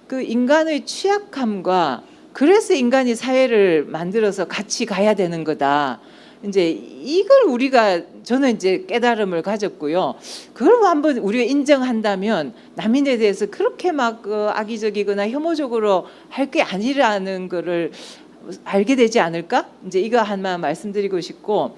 그 인간의 취약함과 그래서 인간이 사회를 만들어서 같이 가야 되는 거다. 이제 이걸 우리가 저는 이제 깨달음을 가졌고요. 그걸 한번 우리가 인정한다면 남인에 대해서 그렇게 막 악의적이거나 혐오적으로 할 게 아니라는 거를 알게 되지 않을까? 이제 이거 하나 말씀드리고 싶고,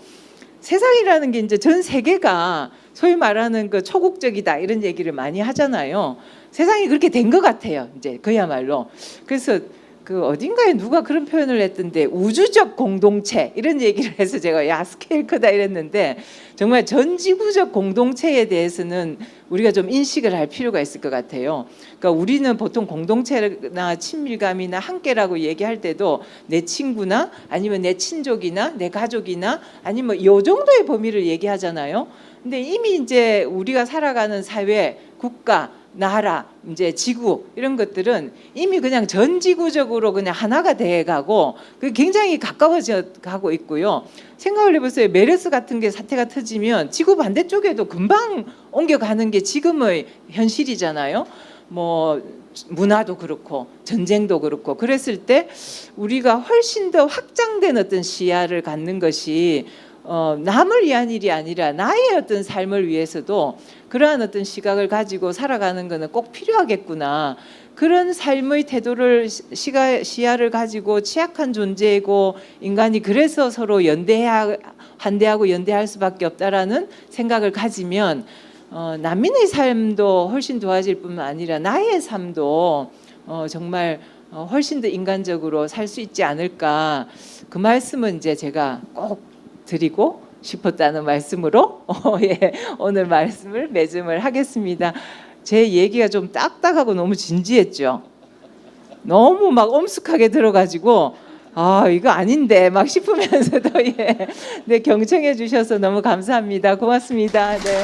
세상이라는 게 이제 전 세계가 소위 말하는 그 초국적이다 이런 얘기를 많이 하잖아요. 세상이 그렇게 된 것 같아요. 이제 그야말로. 그래서 그 어딘가에 누가 그런 표현을 했던데 우주적 공동체 이런 얘기를 해서 제가 야 스케일 크다 이랬는데 정말 전지구적 공동체에 대해서는 우리가 좀 인식을 할 필요가 있을 것 같아요. 그러니까 우리는 보통 공동체나 친밀감이나 함께라고 얘기할 때도 내 친구나 아니면 내 친족이나 내 가족이나 아니면 이 정도의 범위를 얘기하잖아요. 근데 이미 이제 우리가 살아가는 사회, 국가, 나라, 이제 지구 이런 것들은 이미 그냥 전지구적으로 그냥 하나가 돼가고 그 굉장히 가까워져 가고 있고요. 생각을 해보세요. 메르스 같은 게 사태가 터지면 지구 반대쪽에도 금방 옮겨가는 게 지금의 현실이잖아요. 뭐 문화도 그렇고 전쟁도 그렇고 그랬을 때 우리가 훨씬 더 확장된 어떤 시야를 갖는 것이 남을 위한 일이 아니라 나의 어떤 삶을 위해서도 그러한 어떤 시각을 가지고 살아가는 것은 꼭 필요하겠구나. 그런 삶의 태도를 시야를 가지고 취약한 존재이고 인간이 그래서 서로 한대하고 연대할 수밖에 없다라는 생각을 가지면 난민의 삶도 훨씬 좋아질 뿐만 아니라 나의 삶도 정말 훨씬 더 인간적으로 살 수 있지 않을까. 그 말씀은 이제 제가 꼭 드리고 싶었다는 말씀으로 예, 오늘 말씀을 매점을 하겠습니다. 제 얘기가 좀 딱딱하고 너무 진지했죠. 너무 막 엄숙하게 들어가지고 아 이거 아닌데 막 싶으면서도 예, 네 경청해 주셔서 너무 감사합니다. 고맙습니다. 네.